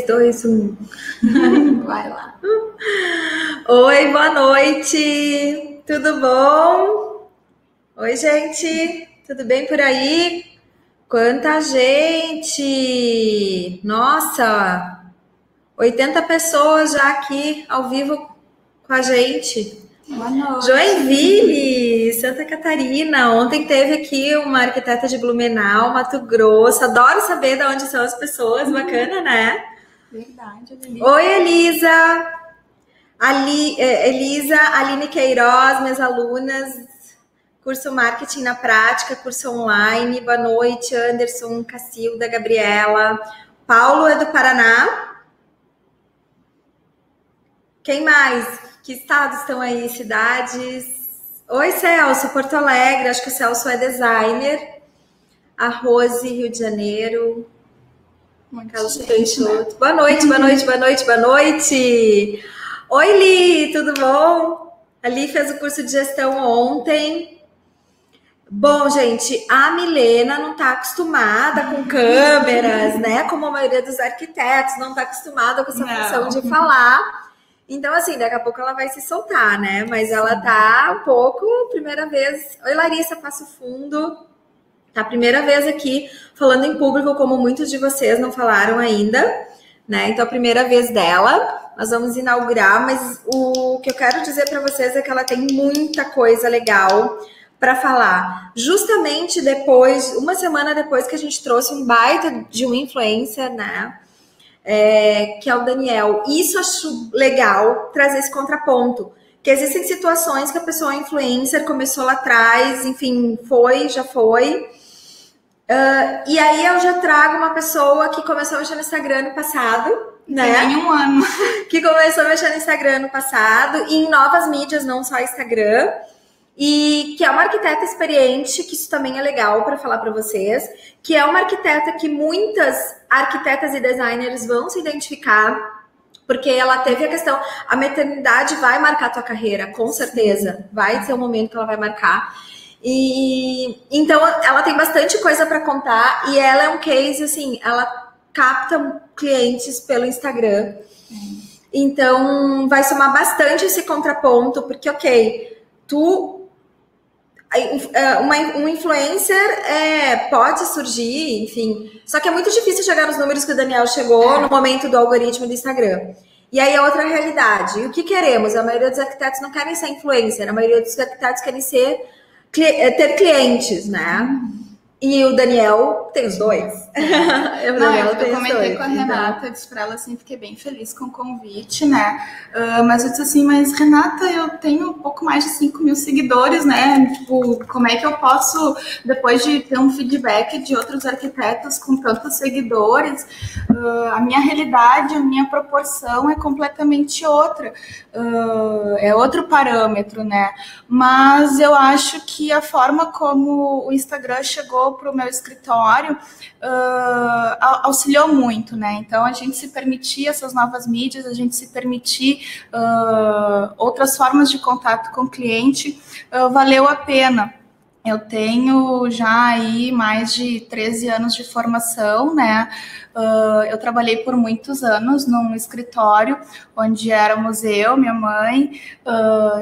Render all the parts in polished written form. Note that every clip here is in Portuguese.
2, 1. Vai lá. Oi, boa noite. Tudo bom? Oi, gente. Tudo bem por aí? Quanta gente! Nossa! 80 pessoas já aqui ao vivo com a gente. Boa noite. Joinville, Santa Catarina. Ontem teve aqui uma arquiteta de Blumenau, Mato Grosso. Adoro saber de onde são as pessoas. Bacana, né? Verdade, Aline. Oi, Elisa. Elisa, Aline Queiroz, minhas alunas, curso Marketing na Prática, curso online. Boa noite, Anderson, Cacilda, Gabriela. Paulo é do Paraná. Quem mais? Que estados estão aí? Cidades? Oi, Celso, Porto Alegre. Acho que o Celso é designer. A Rose, Rio de Janeiro. Carlos Peixoto. Boa noite, boa noite, boa noite, boa noite. Oi, Li, tudo bom? A Li fez o curso de gestão ontem. Bom, gente, a Milena não está acostumada com câmeras, né? Como a maioria dos arquitetos, não está acostumada com essa função de falar. Então, assim, daqui a pouco ela vai se soltar, né? Mas ela tá um pouco, primeira vez. Oi, Larissa, Passo Fundo. Tá a primeira vez aqui falando em público, como muitos de vocês não falaram ainda, né? Então, a primeira vez dela. Nós vamos inaugurar, mas o que eu quero dizer para vocês é que ela tem muita coisa legal para falar. Justamente depois, uma semana depois que a gente trouxe um baita de um influencer, né? Que é o Daniel. Isso acho legal, trazer esse contraponto. Que existem situações que a pessoa influencer começou lá atrás, enfim, já foi. E aí eu já trago uma pessoa que começou a mexer no Instagram no passado, né? Tem um ano. Que começou a mexer no Instagram no passado e em novas mídias, não só Instagram. E que é uma arquiteta experiente, que isso também é legal para falar para vocês, que é uma arquiteta que muitas arquitetas e designers vão se identificar, porque ela teve a questão, a maternidade vai marcar a tua carreira, com certeza, vai ser um momento que ela vai marcar. E então ela tem bastante coisa para contar e ela é um case, assim, ela capta clientes pelo Instagram. Então vai somar bastante esse contraponto, porque um influencer pode surgir, enfim, só que é muito difícil chegar nos números que o Daniel chegou no momento do algoritmo do Instagram. E aí é outra realidade. E o que queremos? A maioria dos arquitetos não querem ser influencer, a maioria dos arquitetos querem ter clientes, né? E o Daniel tem os dois. Eu comentei com a Renata, disse pra ela assim, fiquei bem feliz com o convite, né? Mas eu disse assim, mas Renata, eu tenho um pouco mais de 5 mil seguidores, né? Tipo, como é que eu posso, depois de ter um feedback de outros arquitetos com tantos seguidores, a minha realidade, a minha proporção é completamente outra. É outro parâmetro, né? Mas eu acho que a forma como o Instagram chegou para o meu escritório auxiliou muito, né? Então a gente se permitir essas novas mídias, a gente se permitir outras formas de contato com o cliente, valeu a pena. Eu tenho já aí mais de 13 anos de formação, né? Eu trabalhei por muitos anos num escritório onde éramos eu, minha mãe,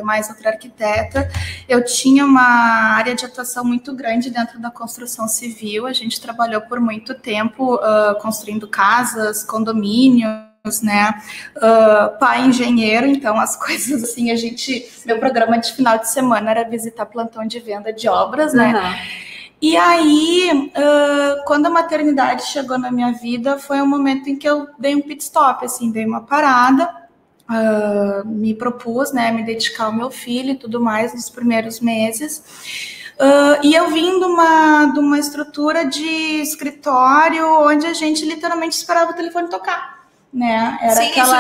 mais outra arquiteta. Eu tinha uma área de atuação muito grande dentro da construção civil. A gente trabalhou por muito tempo construindo casas, condomínios, né? Pai engenheiro, então as coisas assim, meu programa de final de semana era visitar plantão de venda de obras, né? Uhum. E aí, quando a maternidade chegou na minha vida, foi um momento em que eu dei um pit stop, assim, dei uma parada, me propus, né, me dedicar ao meu filho e tudo mais nos primeiros meses. E eu vim de uma estrutura de escritório onde a gente literalmente esperava o telefone tocar, né? Sim, isso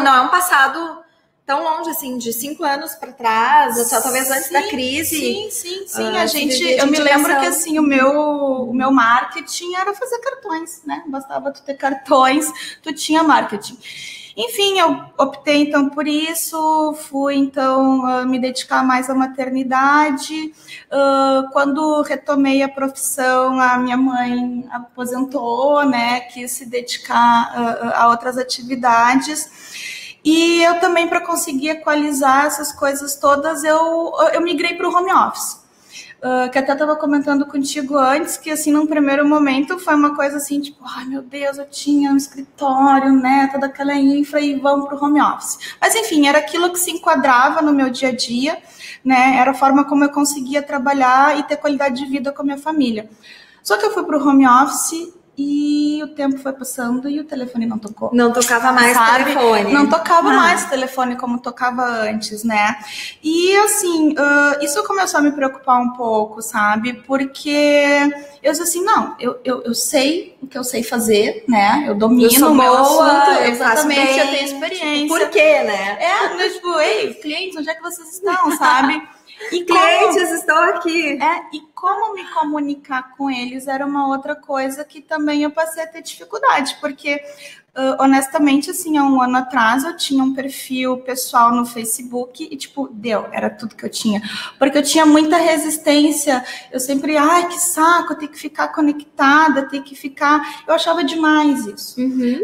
não é um passado tão longe, assim, de 5 anos para trás, só talvez antes da crise. Sim. Eu me lembro que, assim, o meu marketing era fazer cartões, né? Bastava tu ter cartões, tu tinha marketing. Enfim, eu optei então por isso, fui então me dedicar mais à maternidade. Quando retomei a profissão, a minha mãe aposentou, né, quis se dedicar a outras atividades. E eu também, para conseguir equalizar essas coisas todas, eu migrei para o home office. Que até estava comentando contigo antes, que assim, num primeiro momento foi uma coisa assim, tipo, ai meu Deus, eu tinha um escritório, né, toda aquela infra e vamos pro home office. Mas enfim, era aquilo que se enquadrava no meu dia a dia, né, era a forma como eu conseguia trabalhar e ter qualidade de vida com a minha família. Só que eu fui pro home office e o tempo foi passando e o telefone não tocou. Não tocava mais o telefone. Não tocava mais o telefone como tocava antes, né? E assim, isso começou a me preocupar um pouco, sabe? Porque eu disse assim, não, eu sei o que eu sei fazer, né? Eu domino o meu assunto, exatamente, eu tenho experiência. Por quê, né? Mas tipo, ei, clientes, onde é que vocês estão, sabe? E clientes estão aqui. E como me comunicar com eles era uma outra coisa que também eu passei a ter dificuldade, porque honestamente, assim, há um ano atrás eu tinha um perfil pessoal no Facebook e, tipo, era tudo que eu tinha. Porque eu tinha muita resistência, eu sempre, ai, que saco, ter que ficar conectada, ter que ficar... Eu achava demais isso.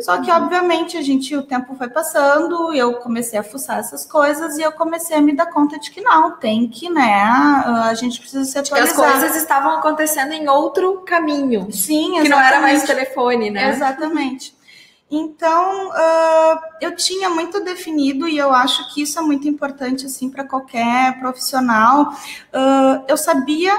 Só que, obviamente, o tempo foi passando, eu comecei a fuçar essas coisas e eu comecei a me dar conta de que não, tem que, né, a gente precisa se atualizar. Porque as coisas estavam acontecendo em outro caminho. Sim, exatamente. Que não era mais telefone, né? Exatamente. Então, eu tinha muito definido, e eu acho que isso é muito importante assim, para qualquer profissional, eu sabia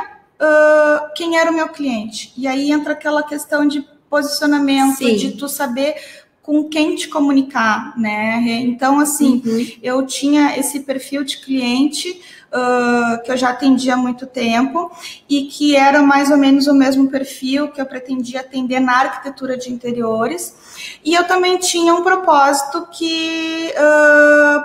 quem era o meu cliente. E aí entra aquela questão de posicionamento, Sim. de tu saber com quem te comunicar, né? Então, assim, eu tinha esse perfil de cliente que eu já atendia há muito tempo e que era mais ou menos o mesmo perfil que eu pretendia atender na arquitetura de interiores. E eu também tinha um propósito que,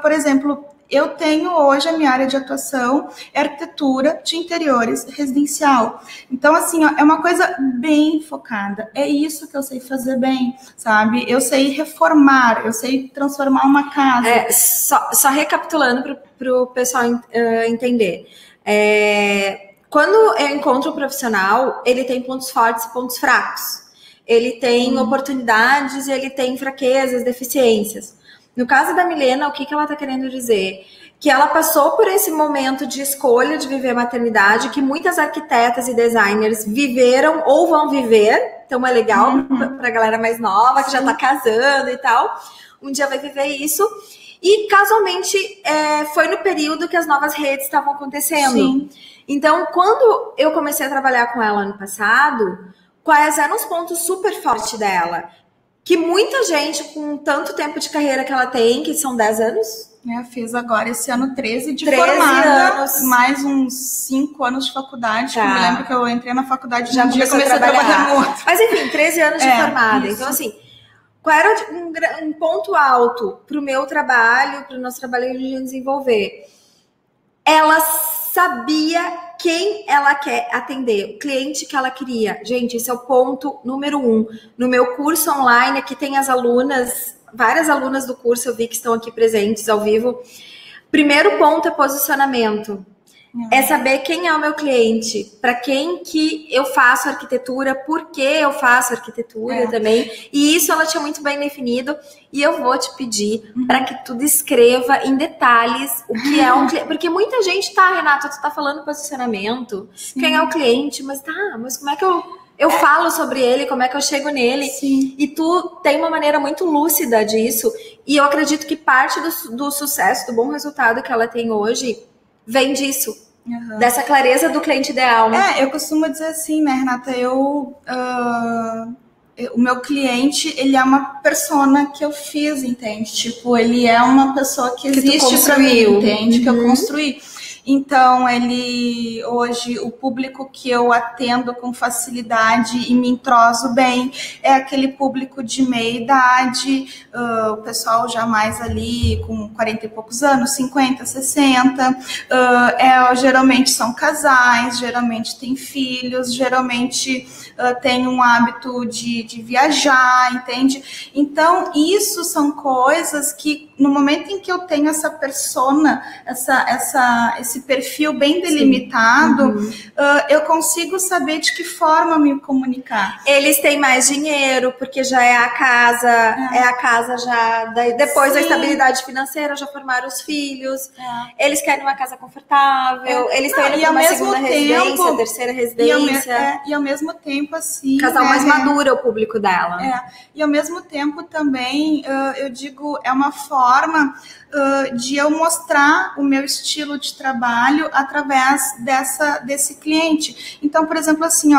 por exemplo, eu tenho hoje a minha área de atuação é arquitetura de interiores residencial. Então, assim, ó, é uma coisa bem focada. É isso que eu sei fazer bem, sabe? Eu sei reformar, eu sei transformar uma casa. Só recapitulando para o pessoal entender. Quando eu encontro um profissional, ele tem pontos fortes e pontos fracos. Ele tem oportunidades, ele tem fraquezas, deficiências. No caso da Milena, o que ela está querendo dizer? Que ela passou por esse momento de escolha de viver maternidade, que muitas arquitetas e designers viveram ou vão viver. Então é legal para a galera mais nova, que já está casando e tal. Um dia vai viver isso. E casualmente foi no período que as novas redes estavam acontecendo. Sim. Então, quando eu comecei a trabalhar com ela ano passado, quais eram os pontos super fortes dela? Que muita gente, com tanto tempo de carreira que ela tem, que são 10 anos. Fiz agora esse ano 13 de formada, anos. Mais uns 5 anos de faculdade. Tá. Eu me lembro que eu entrei na faculdade já comecei a trabalhar no outro. Mas enfim, 13 anos de formada. Isso. Então assim, qual era um ponto alto para o meu trabalho, para o nosso trabalho de desenvolver? Ela sabia quem ela quer atender, o cliente que ela queria. Gente, esse é o ponto número 1. No meu curso online, aqui tem as alunas, várias alunas do curso, eu vi que estão aqui presentes ao vivo. Primeiro ponto é posicionamento. É saber quem é o meu cliente, para quem que eu faço arquitetura, por que eu faço arquitetura também. E isso ela tinha muito bem definido. E eu vou te pedir para que tu descreva em detalhes o que é um cliente. Porque muita gente Renata, tu tá falando posicionamento, quem é o cliente, mas como é que eu falo sobre ele, como é que eu chego nele? Sim. E tu tem uma maneira muito lúcida disso. E eu acredito que parte do sucesso, do bom resultado que ela tem hoje, vem disso, dessa clareza do cliente ideal. Né? Eu costumo dizer assim, né, Renata, o meu cliente, ele é uma persona que eu fiz, entende? Tipo, ele é uma pessoa que existe para mim, entende? Que eu construí. Então, hoje, o público que eu atendo com facilidade e me entroso bem é aquele público de meia idade, o pessoal já mais ali com 40 e poucos anos, 50, 60, geralmente são casais, geralmente tem filhos, geralmente tem um hábito de viajar, entende? Então, isso são coisas que, no momento em que eu tenho essa persona, esse perfil bem delimitado, eu consigo saber de que forma me comunicar. Eles têm mais dinheiro, porque já é a casa já, depois da estabilidade financeira, já formaram os filhos, eles querem uma casa confortável, eles estão indo para uma segunda residência, terceira residência. E ao mesmo tempo, assim... Casal mais maduro é o público dela. E ao mesmo tempo também, eu digo, é uma forma de eu mostrar o meu estilo de trabalho através desse cliente. Então, por exemplo, assim,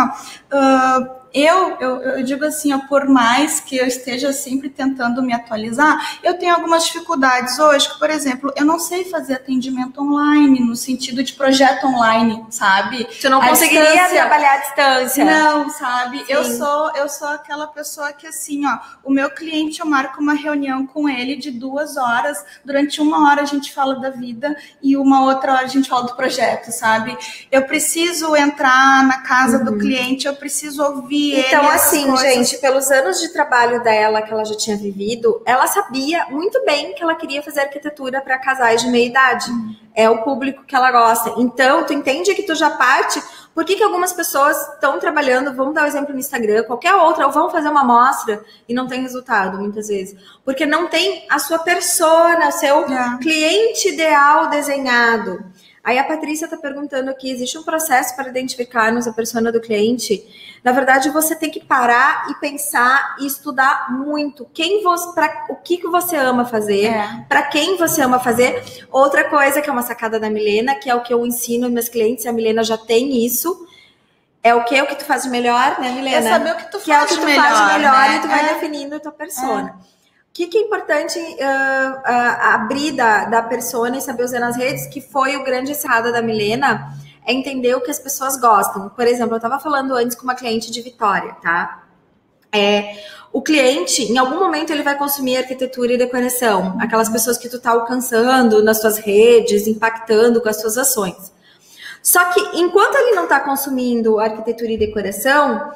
eu digo assim, por mais que eu esteja sempre tentando me atualizar, eu tenho algumas dificuldades hoje, que, por exemplo, eu não sei fazer atendimento online, no sentido de projeto online, sabe? Você não conseguiria trabalhar à distância. Não, sabe? Eu sou aquela pessoa que, assim, o meu cliente, eu marco uma reunião com ele de 2 horas, durante 1 hora a gente fala da vida e 1 outra hora a gente fala do projeto, sabe? Eu preciso entrar na casa do cliente, eu preciso ouvir. Então, assim, gente, pelos anos de trabalho dela que ela já tinha vivido, ela sabia muito bem que ela queria fazer arquitetura para casais de meia idade. É o público que ela gosta. Então, tu entende que tu já parte... Por que algumas pessoas estão trabalhando, vamos dar um exemplo no Instagram, qualquer outra, ou vão fazer uma amostra e não tem resultado, muitas vezes. Porque não tem a sua persona, o seu cliente ideal desenhado. Aí a Patrícia está perguntando aqui, existe um processo para identificarmos a persona do cliente? Na verdade, você tem que parar e pensar e estudar muito. O que você ama fazer, para quem você ama fazer. Outra coisa que é uma sacada da Milena, que é o que eu ensino meus clientes, a Milena já tem isso. É o que tu faz de melhor, né, Milena? É saber o que tu faz de melhor. Que é o que tu faz de melhor, né? E tu vai definindo a tua persona. O que é importante abrir da persona e saber usar nas redes, que foi o grande sacada da Milena, é entender o que as pessoas gostam. Por exemplo, eu estava falando antes com uma cliente de Vitória, tá? O cliente, em algum momento, ele vai consumir arquitetura e decoração. Aquelas pessoas que tu tá alcançando nas tuas redes, impactando com as suas ações. Só que, enquanto ele não tá consumindo arquitetura e decoração,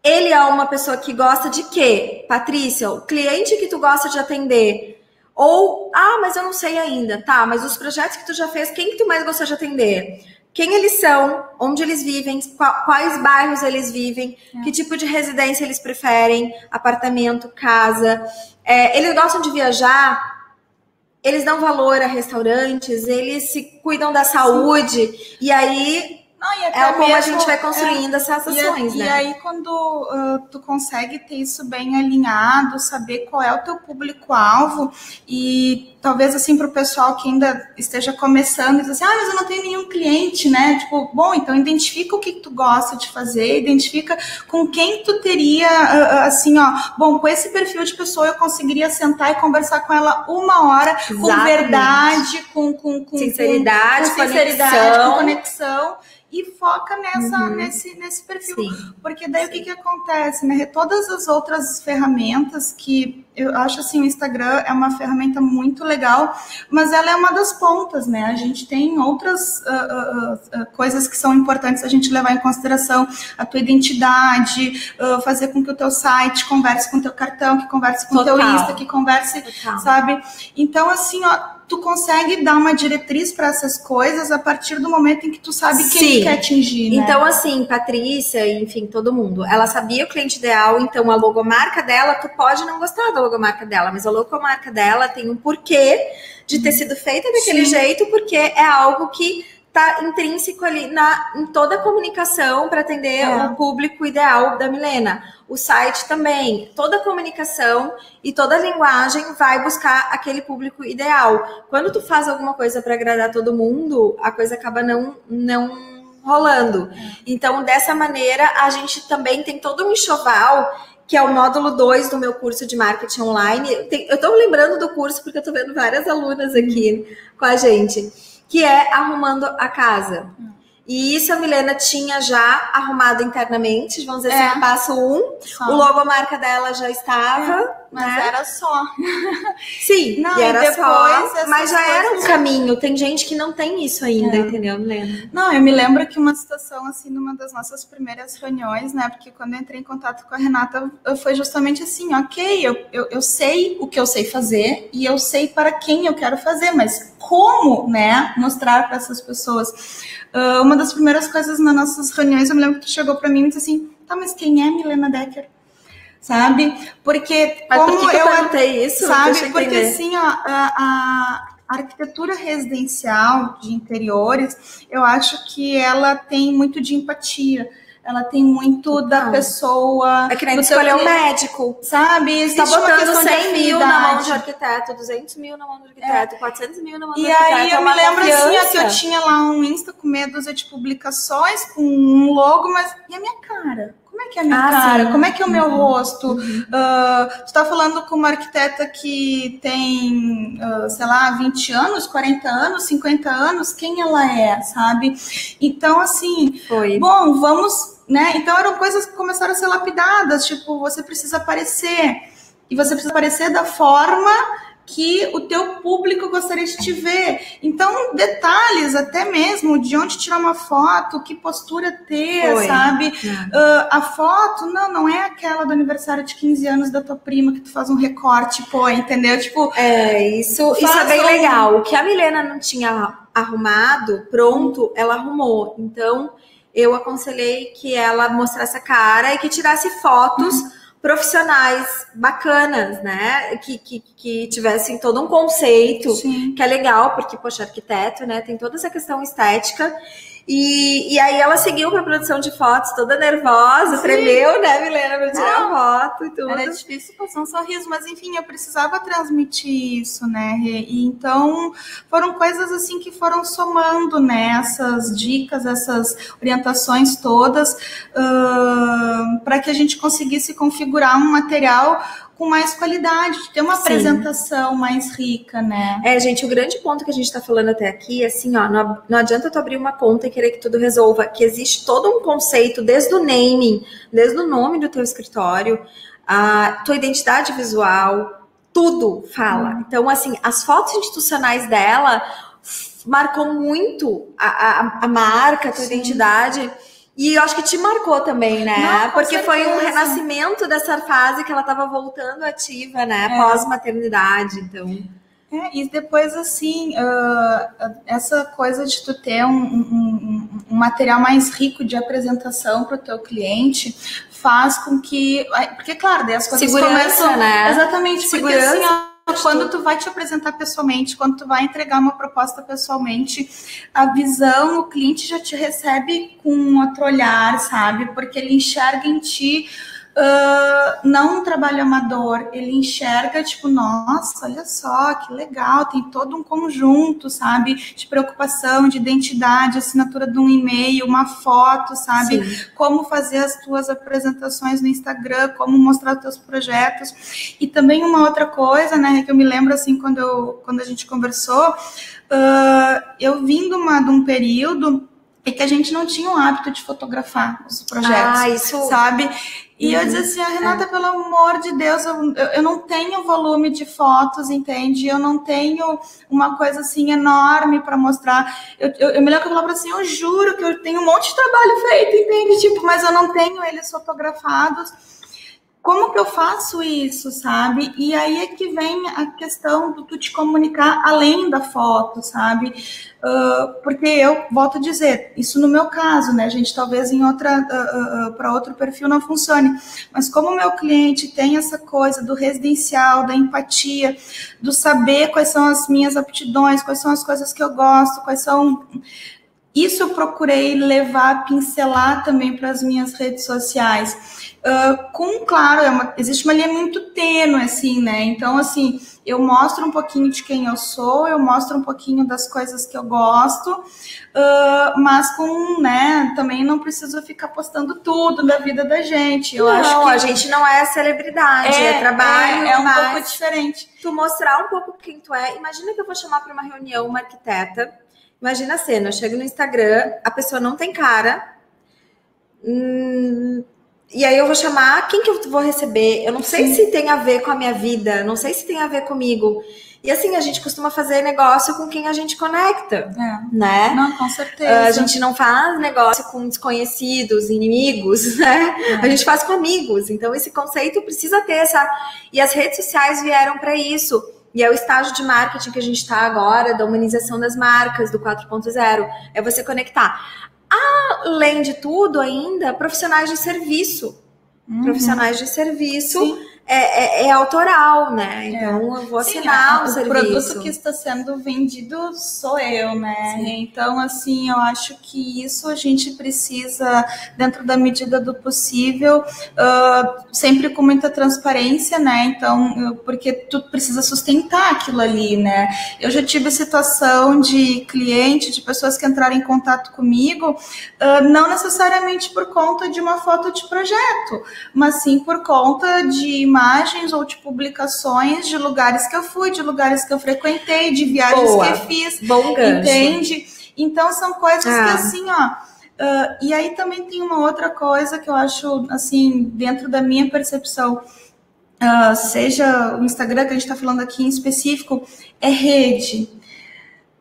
ele é uma pessoa que gosta de quê? Patrícia, o cliente que tu gosta de atender. Ou, mas eu não sei ainda. Tá, mas os projetos que tu já fez, quem que tu mais gosta de atender? Quem eles são, onde eles vivem, quais bairros eles vivem, que tipo de residência eles preferem, apartamento, casa. Eles gostam de viajar, eles dão valor a restaurantes, eles se cuidam da saúde. E aí como a gente vai construindo essas ações, né? E aí, quando tu consegue ter isso bem alinhado, saber qual é o teu público-alvo, e talvez, assim, para o pessoal que ainda esteja começando, e diz assim, mas eu não tenho nenhum cliente, né? Tipo, bom, então identifica o que tu gosta de fazer, identifica com quem tu teria, bom, com esse perfil de pessoa eu conseguiria sentar e conversar com ela 1 hora, exatamente, com verdade, com sinceridade, com conexão. E foca nesse perfil. Sim. Porque daí o que acontece, né? Todas as outras ferramentas que eu acho assim, o Instagram é uma ferramenta muito legal, mas ela é uma das pontas, né? A gente tem outras coisas que são importantes a gente levar em consideração, a tua identidade, fazer com que o teu site converse com o teu cartão, que converse com o teu Insta, que converse, sabe? Então, assim, tu consegue dar uma diretriz para essas coisas a partir do momento em que tu sabe quem tu quer atingir, né? Então, assim, Patrícia, enfim, todo mundo, ela sabia o cliente ideal, então a logomarca dela, tu pode não gostar da logomarca dela, mas a logomarca dela tem um porquê de ter sido feita daquele jeito, porque é algo que tá intrínseco ali em toda a comunicação para atender o público ideal da Milena. O site também, toda a comunicação e toda a linguagem vai buscar aquele público ideal. Quando tu faz alguma coisa para agradar todo mundo, a coisa acaba não rolando. Então, dessa maneira, a gente também tem todo um enxoval, que é o módulo 2 do meu curso de marketing online. Eu tô lembrando do curso porque eu tô vendo várias alunas aqui com a gente. que é arrumando a casa. E isso a Milena tinha já arrumado internamente, vamos dizer assim, no passo 1. O logomarca dela já estava, mas né? era só. Sim, não, e era depois só, mas já era um caminho. Tem gente que não tem isso ainda, entendeu, Milena? Não, eu me lembro que uma situação, assim, numa das nossas primeiras reuniões, né, porque quando eu entrei em contato com a Renata, foi justamente assim, ok, eu sei o que eu sei fazer e eu sei para quem eu quero fazer, mas como, né, mostrar para essas pessoas? Uma das primeiras coisas nas nossas reuniões, eu me lembro que tu chegou para mim e disse assim, tá, mas quem é Milena Decker? Sabe? Porque mas como por que eu perguntei isso? Sabe? Porque assim, ó, a arquitetura residencial de interiores, eu acho que ela tem muito de empatia. Ela tem muito da pessoa. É que nem escolher um médico. Sabe? Está botando 100 mil na mão de arquiteto, 200 mil na mão do arquiteto, 400 mil na mão do arquiteto. E aí eu me lembro assim, que eu tinha lá um Insta com meia dúzia de publicações, com um logo, mas e a minha cara? Como é que é a minha cara? Sim. Como é que é o meu rosto? Tu tá falando com uma arquiteta que tem, sei lá, 20 anos, 40 anos, 50 anos, quem ela é, sabe? Então, assim, bom, vamos, né? Então eram coisas que começaram a ser lapidadas, tipo, você precisa aparecer, e você precisa aparecer da forma que o teu público gostaria de te ver. Então, detalhes até mesmo, de onde tirar uma foto, que postura ter, sabe? A foto, não é aquela do aniversário de 15 anos da tua prima que tu faz um recorte, entendeu? Tipo, isso é bem legal. O que a Milena não tinha arrumado, pronto, ela arrumou. Então, eu aconselhei que ela mostrasse a cara e que tirasse fotos profissionais bacanas, né? Que tivessem todo um conceito, que é legal, porque, poxa, arquiteto, né? Tem toda essa questão estética. E aí ela seguiu para a produção de fotos toda nervosa, tremeu, né, Milena, para tirar foto e tudo. Era difícil passar um sorriso, mas enfim, eu precisava transmitir isso, né? E então foram coisas assim que foram somando, né? Essas dicas, essas orientações todas, para que a gente conseguisse configurar um material com mais qualidade, de ter uma apresentação mais rica, né? Gente, o grande ponto que a gente tá falando até aqui é assim, ó, não adianta tu abrir uma conta e querer que tudo resolva, que existe todo um conceito, desde o naming, desde o nome do teu escritório, a tua identidade visual, tudo fala. Então, assim, as fotos institucionais dela marcou muito a marca, a tua identidade. E eu acho que te marcou também, né? Porque foi um renascimento dessa fase que ela estava voltando ativa, né? Pós-maternidade, então. E depois, assim, essa coisa de tu ter um material mais rico de apresentação para o teu cliente faz com que... Porque, claro, daí as coisas começam... né? Exatamente, segurança. Porque, assim, quando tu vai te apresentar pessoalmente, quando tu vai entregar uma proposta pessoalmente, a visão, o cliente já te recebe com um outro olhar, sabe? Porque ele enxerga em ti não um trabalho amador, ele enxerga, tipo, nossa, olha só, que legal, tem todo um conjunto, sabe? De preocupação, de identidade, assinatura de um e-mail, uma foto, sabe? Como fazer as tuas apresentações no Instagram, como mostrar os teus projetos. E também uma outra coisa, né, que eu me lembro, assim, quando a gente conversou, eu vim de um período em que a gente não tinha o hábito de fotografar os projetos, sabe? E eu dizia assim, Renata, pelo amor de Deus, eu não tenho volume de fotos, entende? Eu não tenho uma coisa assim enorme para mostrar. Eu me lembro que eu falava assim, eu juro que eu tenho um monte de trabalho feito, entende? Tipo, mas eu não tenho eles fotografados. Como que eu faço isso, sabe? E aí é que vem a questão do tu te comunicar além da foto, sabe? Porque eu volto a dizer, isso no meu caso, né, gente? Talvez em para outro perfil não funcione. Mas como o meu cliente tem essa coisa do residencial, da empatia, do saber quais são as minhas aptidões, quais são as coisas que eu gosto, quais são... Isso eu procurei levar, pincelar também para as minhas redes sociais. Claro, existe uma linha muito tênue, assim, né? Então, assim, eu mostro um pouquinho de quem eu sou, eu mostro um pouquinho das coisas que eu gosto, mas né, também não preciso ficar postando tudo da vida da gente. Eu acho que a gente não é celebridade, é trabalho. É um pouco diferente. Tu mostrar um pouco quem tu é. Imagina que eu vou chamar para uma reunião uma arquiteta Imagina a cena, eu chego no Instagram, a pessoa não tem cara, e aí eu vou chamar, quem que eu vou receber? Eu não sei se tem a ver com a minha vida, não sei se tem a ver comigo. E assim, a gente costuma fazer negócio com quem a gente conecta, né? Não, com certeza. A gente não faz negócio com desconhecidos, inimigos, né? A gente faz com amigos. Então, esse conceito precisa ter essa... E as redes sociais vieram para isso. E é o estágio de marketing que a gente está agora, da humanização das marcas, do 4.0. É você conectar. Além de tudo, ainda, profissionais de serviço. Profissionais de serviço é autoral, né? Então, eu vou assinar o serviço. O produto que está sendo vendido sou eu, né? Então, assim, eu acho que isso a gente precisa, dentro da medida do possível, sempre com muita transparência, né? Então, porque tu precisa sustentar aquilo ali, né? Eu já tive situação de cliente, de pessoas que entraram em contato comigo, não necessariamente por conta de uma foto de projeto, mas sim por conta de imagens ou de publicações de lugares que eu fui, de lugares que eu frequentei, de viagens que eu fiz. Bom gancho. Entende? Então, são coisas que assim, e aí também tem uma outra coisa que eu acho, assim, dentro da minha percepção, seja o Instagram que a gente está falando aqui em específico, é rede.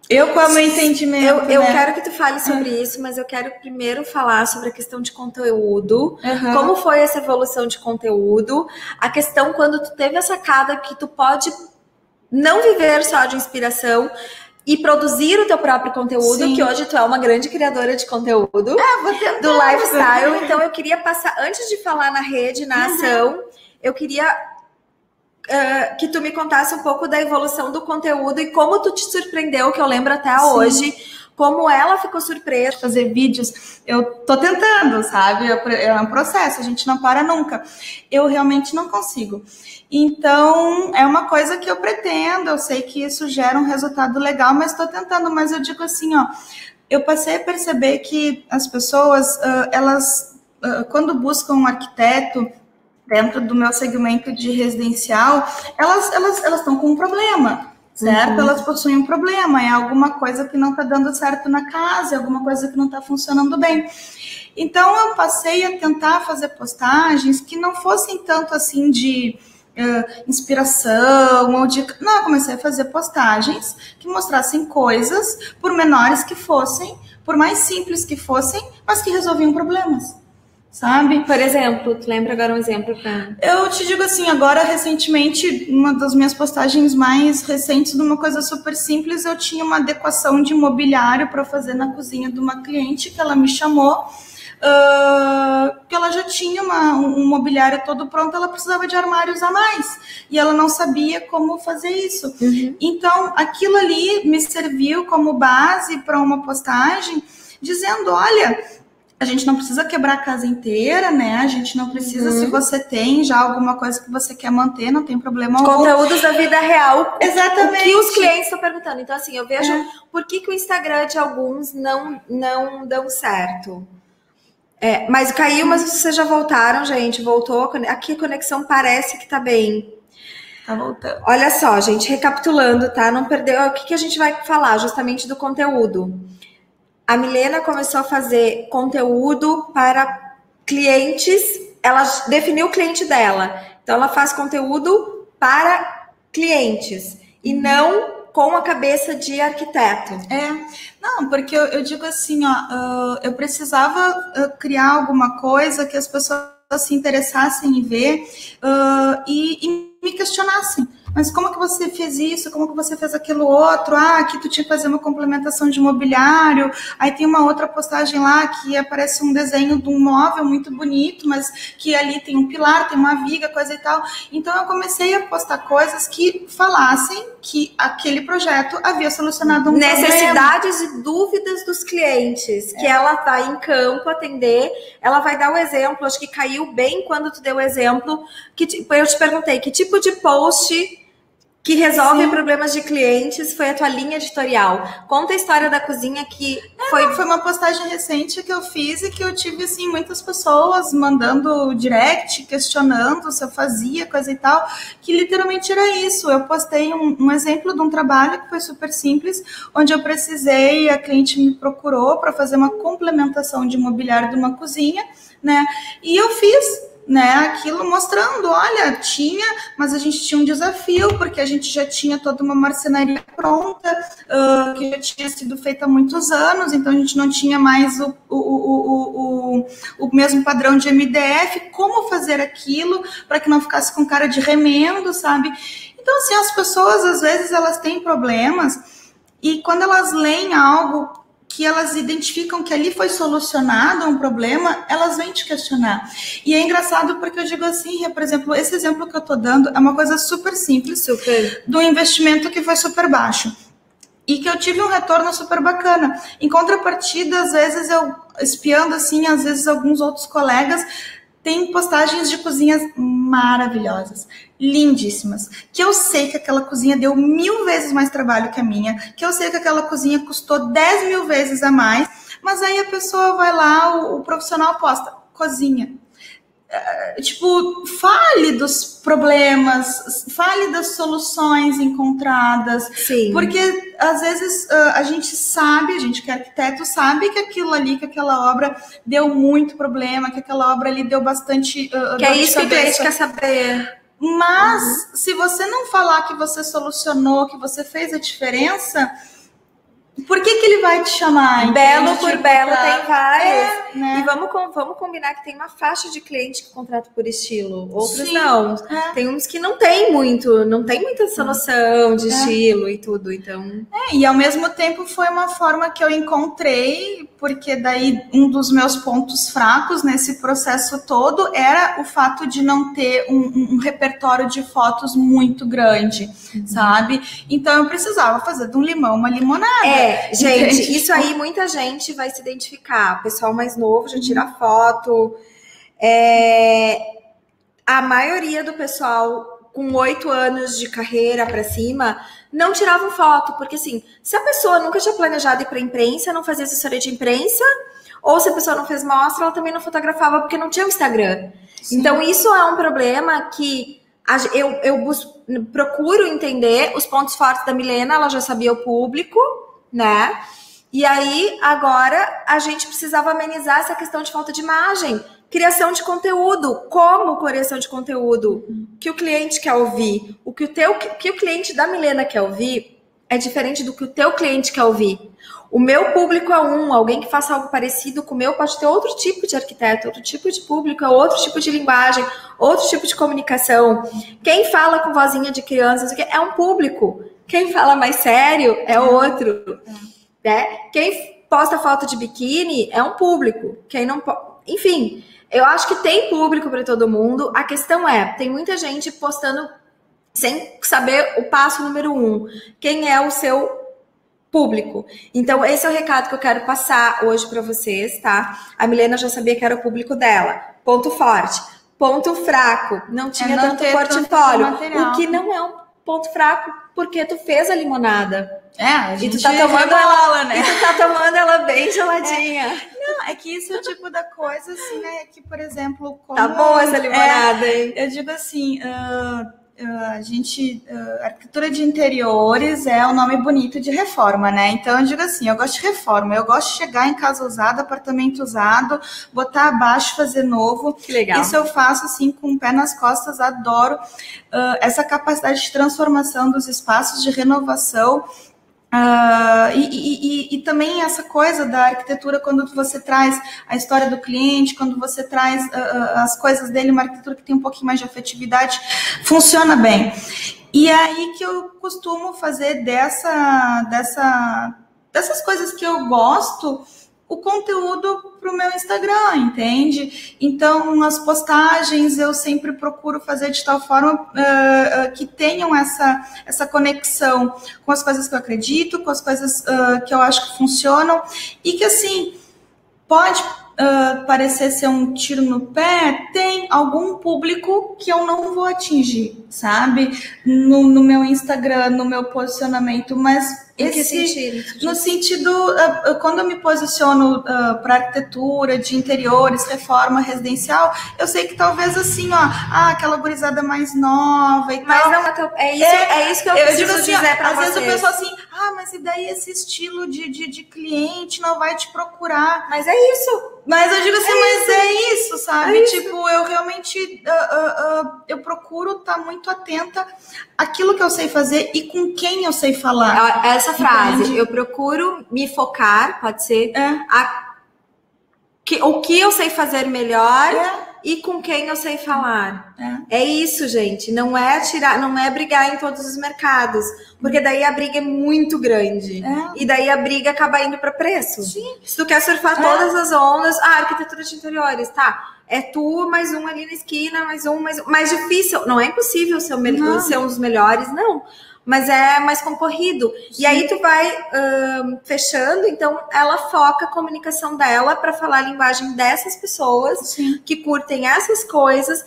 Qual é o meu entendimento? Eu quero que tu fale sobre isso, mas eu quero primeiro falar sobre a questão de conteúdo. Como foi essa evolução de conteúdo? A questão quando tu teve a sacada que tu pode não viver só de inspiração e produzir o teu próprio conteúdo, que hoje tu é uma grande criadora de conteúdo do lifestyle. Então eu queria passar, antes de falar na rede, na ação, eu queria... que tu me contasse um pouco da evolução do conteúdo e como tu te surpreendeu, que eu lembro até hoje, como ela ficou surpresa. Fazer vídeos, eu tô tentando, sabe? É um processo, a gente não para nunca. Eu realmente não consigo. Então, é uma coisa que eu pretendo, eu sei que isso gera um resultado legal, mas tô tentando. Mas eu digo assim, eu passei a perceber que as pessoas, elas, quando buscam um arquiteto, dentro do meu segmento de residencial, elas estão com um problema, certo? Elas possuem um problema, é alguma coisa que não está dando certo na casa, é alguma coisa que não está funcionando bem. Então, eu passei a tentar fazer postagens que não fossem tanto assim de inspiração ou de... Não, eu comecei a fazer postagens que mostrassem coisas, por menores que fossem, por mais simples que fossem, mas que resolviam problemas. Sabe? Por exemplo, tu lembra agora um exemplo pra... Eu te digo assim, agora recentemente, uma das minhas postagens mais recentes de uma coisa super simples, eu tinha uma adequação de mobiliário para fazer na cozinha de uma cliente que ela me chamou, que ela já tinha um mobiliário todo pronto, ela precisava de armários a mais e ela não sabia como fazer isso. Então, aquilo ali me serviu como base para uma postagem dizendo, olha... A gente não precisa quebrar a casa inteira, né? A gente não precisa, se você tem já alguma coisa que você quer manter, não tem problema algum. Conteúdos da vida real. Exatamente. O que os clientes estão perguntando. Então, assim, eu vejo por que o Instagram de alguns não dão certo. Mas caiu, mas vocês já voltaram, gente. Voltou. Aqui a conexão parece que tá bem. Tá voltando. Olha só, gente, recapitulando, tá? Não perdeu. O que a gente vai falar justamente do conteúdo? A Milena começou a fazer conteúdo para clientes, ela definiu o cliente dela. Então, ela faz conteúdo para clientes e não com a cabeça de arquiteto. Não, porque eu digo assim, eu precisava criar alguma coisa que as pessoas se interessassem em ver e me questionassem. Mas como que você fez isso? Como que você fez aquilo outro? Aqui tu tinha que fazer uma complementação de mobiliário. Aí tem uma outra postagem lá que aparece um desenho de um móvel muito bonito, mas que ali tem um pilar, tem uma viga, coisa e tal. Então eu comecei a postar coisas que falassem que aquele projeto havia solucionado um necessidades e dúvidas dos clientes, que ela vai em campo atender, ela vai dar o exemplo. Acho que caiu bem quando tu deu o exemplo. Eu te perguntei que tipo de post que resolve problemas de clientes, foi a tua linha editorial. Conta a história da cozinha que foi uma postagem recente que eu fiz e que eu tive, assim, muitas pessoas mandando direct, questionando se eu fazia, coisa e tal, que literalmente era isso. Eu postei um exemplo de um trabalho que foi super simples, onde eu precisei, a cliente me procurou para fazer uma complementação de mobiliário de uma cozinha, né? E eu fiz, né, aquilo mostrando, olha, tinha, mas a gente tinha um desafio, porque a gente já tinha toda uma marcenaria pronta, que já tinha sido feita há muitos anos, então a gente não tinha mais o mesmo padrão de MDF, como fazer aquilo para que não ficasse com cara de remendo, sabe? Então, assim, as pessoas, às vezes, elas têm problemas, e quando elas leem algo que elas identificam que ali foi solucionado um problema, elas vêm te questionar. E é engraçado porque eu digo assim, por exemplo, esse exemplo que eu tô dando é uma coisa super simples, do investimento que foi super baixo. E que eu tive um retorno super bacana. Em contrapartida, às vezes eu, espiando assim, às vezes alguns outros colegas, tem postagens de cozinhas maravilhosas, lindíssimas, que eu sei que aquela cozinha deu 1000 vezes mais trabalho que a minha, que eu sei que aquela cozinha custou 10.000 vezes a mais, mas aí a pessoa vai lá, o profissional posta, cozinha. Tipo, fale dos problemas, fale das soluções encontradas. Sim. Porque às vezes a gente sabe, a gente que é arquiteto sabe que aquilo ali, que aquela obra deu muito problema, que aquela obra ali deu bastante que é isso que o cliente quer saber. Mas se você não falar que você solucionou, que você fez a diferença, por que ele vai te chamar? Belo por belo, tem vários. Né? E vamos combinar que tem uma faixa de cliente que contrata por estilo. Outros não. Tem uns que não tem muita essa noção de estilo e tudo. Então... e ao mesmo tempo foi uma forma que eu encontrei, porque daí um dos meus pontos fracos nesse processo todo era o fato de não ter um repertório de fotos muito grande, sabe? Então eu precisava fazer de um limão uma limonada. Gente, isso aí muita gente vai se identificar. O pessoal mais novo já tira foto. A maioria do pessoal com 8 anos de carreira para cima não tiravam foto, porque assim, se a pessoa nunca tinha planejado ir para a imprensa, não fazia assessoria de imprensa, ou se a pessoa não fez mostra, ela também não fotografava porque não tinha o Instagram. Sim. Então isso é um problema que eu procuro entender os pontos fortes da Milena, ela já sabia o público, né? E aí, agora, a gente precisava amenizar essa questão de falta de imagem. Criação de conteúdo. Como criação de conteúdo? O que o cliente quer ouvir? O que o cliente da Milena quer ouvir é diferente do que o teu cliente quer ouvir. O meu público é alguém que faça algo parecido com o meu pode ter outro tipo de arquiteto, outro tipo de público, outro tipo de linguagem, outro tipo de comunicação. Quem fala com vozinha de criança é um público. Quem fala mais sério é outro. Né? Quem posta foto de biquíni é um público. Quem não enfim, eu acho que tem público para todo mundo. A questão tem muita gente postando sem saber o passo número 1. Quem é o seu público? Então, esse é o recado que eu quero passar hoje para vocês, tá? A Milena já sabia que era o público dela. Ponto forte. Ponto fraco. Não tinha tanto portfólio. O que não é um ponto fraco, porque tu fez a limonada. A gente e tu tá tomando ela, né? E tu tá tomando ela bem geladinha. Não, é que isso é o tipo da coisa, assim, né? Que, por exemplo... Como, tá boa essa limonada, hein? Eu digo assim... arquitetura de interiores é um nome bonito de reforma, né? Então eu digo assim, eu gosto de reforma, eu gosto de chegar em casa usada, apartamento usado, botar abaixo, fazer novo. Que legal. Isso eu faço assim com o pé nas costas, adoro essa capacidade de transformação dos espaços, de renovação. E também essa coisa da arquitetura, quando você traz a história do cliente, quando você traz as coisas dele, uma arquitetura que tem um pouquinho mais de afetividade, funciona bem. E aí que eu costumo fazer dessas coisas que eu gosto, o conteúdo para o meu Instagram, entende? Então, as postagens eu sempre procuro fazer de tal forma que tenham essa conexão com as coisas que eu acredito, com as coisas que eu acho que funcionam, e que, assim, pode parecer ser um tiro no pé, tem algum público que eu não vou atingir, sabe? No meu Instagram, no meu posicionamento, mas em que sentido? No sentido, quando eu me posiciono para arquitetura, de interiores, reforma residencial, eu sei que talvez assim, aquela gurizada mais nova e mas tal. Não, é isso que eu preciso digo assim, dizer para vocês. Às vezes o pessoal assim, mas e daí esse estilo de cliente não vai te procurar? Mas é isso. Mas eu digo assim, é isso, sabe? Tipo, eu realmente, eu procuro estar muito atenta àquilo que eu sei fazer e com quem eu sei falar. Essa frase, entende? Eu procuro me focar, pode ser, o que eu sei fazer melhor e com quem eu sei falar. É isso, gente. Não é brigar em todos os mercados, porque daí a briga é muito grande. E daí a briga acaba indo para preço. Sim. Se tu quer surfar todas as ondas, arquitetura de interiores, tá? É tu, mais um ali na esquina, mais um. Mais difícil. Não é impossível ser um dos melhores, não. Mas é mais concorrido. Sim. E aí tu vai fechando, então ela foca a comunicação dela para falar a linguagem dessas pessoas que curtem essas coisas,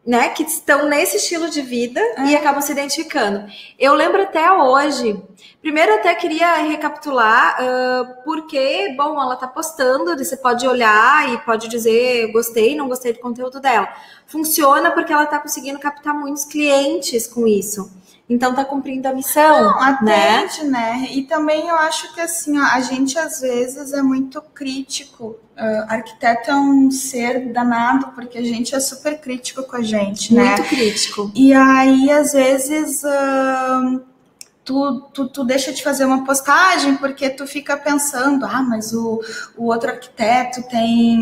né, que estão nesse estilo de vida e acabam se identificando. Eu lembro até hoje, primeiro até queria recapitular, porque, bom, ela tá postando, você pode olhar e pode dizer gostei, não gostei do conteúdo dela. Funciona porque ela tá conseguindo captar muitos clientes com isso. Então tá cumprindo a missão, não, atende, né? E também eu acho que assim, a gente às vezes é muito crítico. Arquiteto é um ser danado, porque a gente é super crítico com a gente, né? Muito crítico. E aí, às vezes, tu deixa de fazer uma postagem porque tu fica pensando, mas o outro arquiteto tem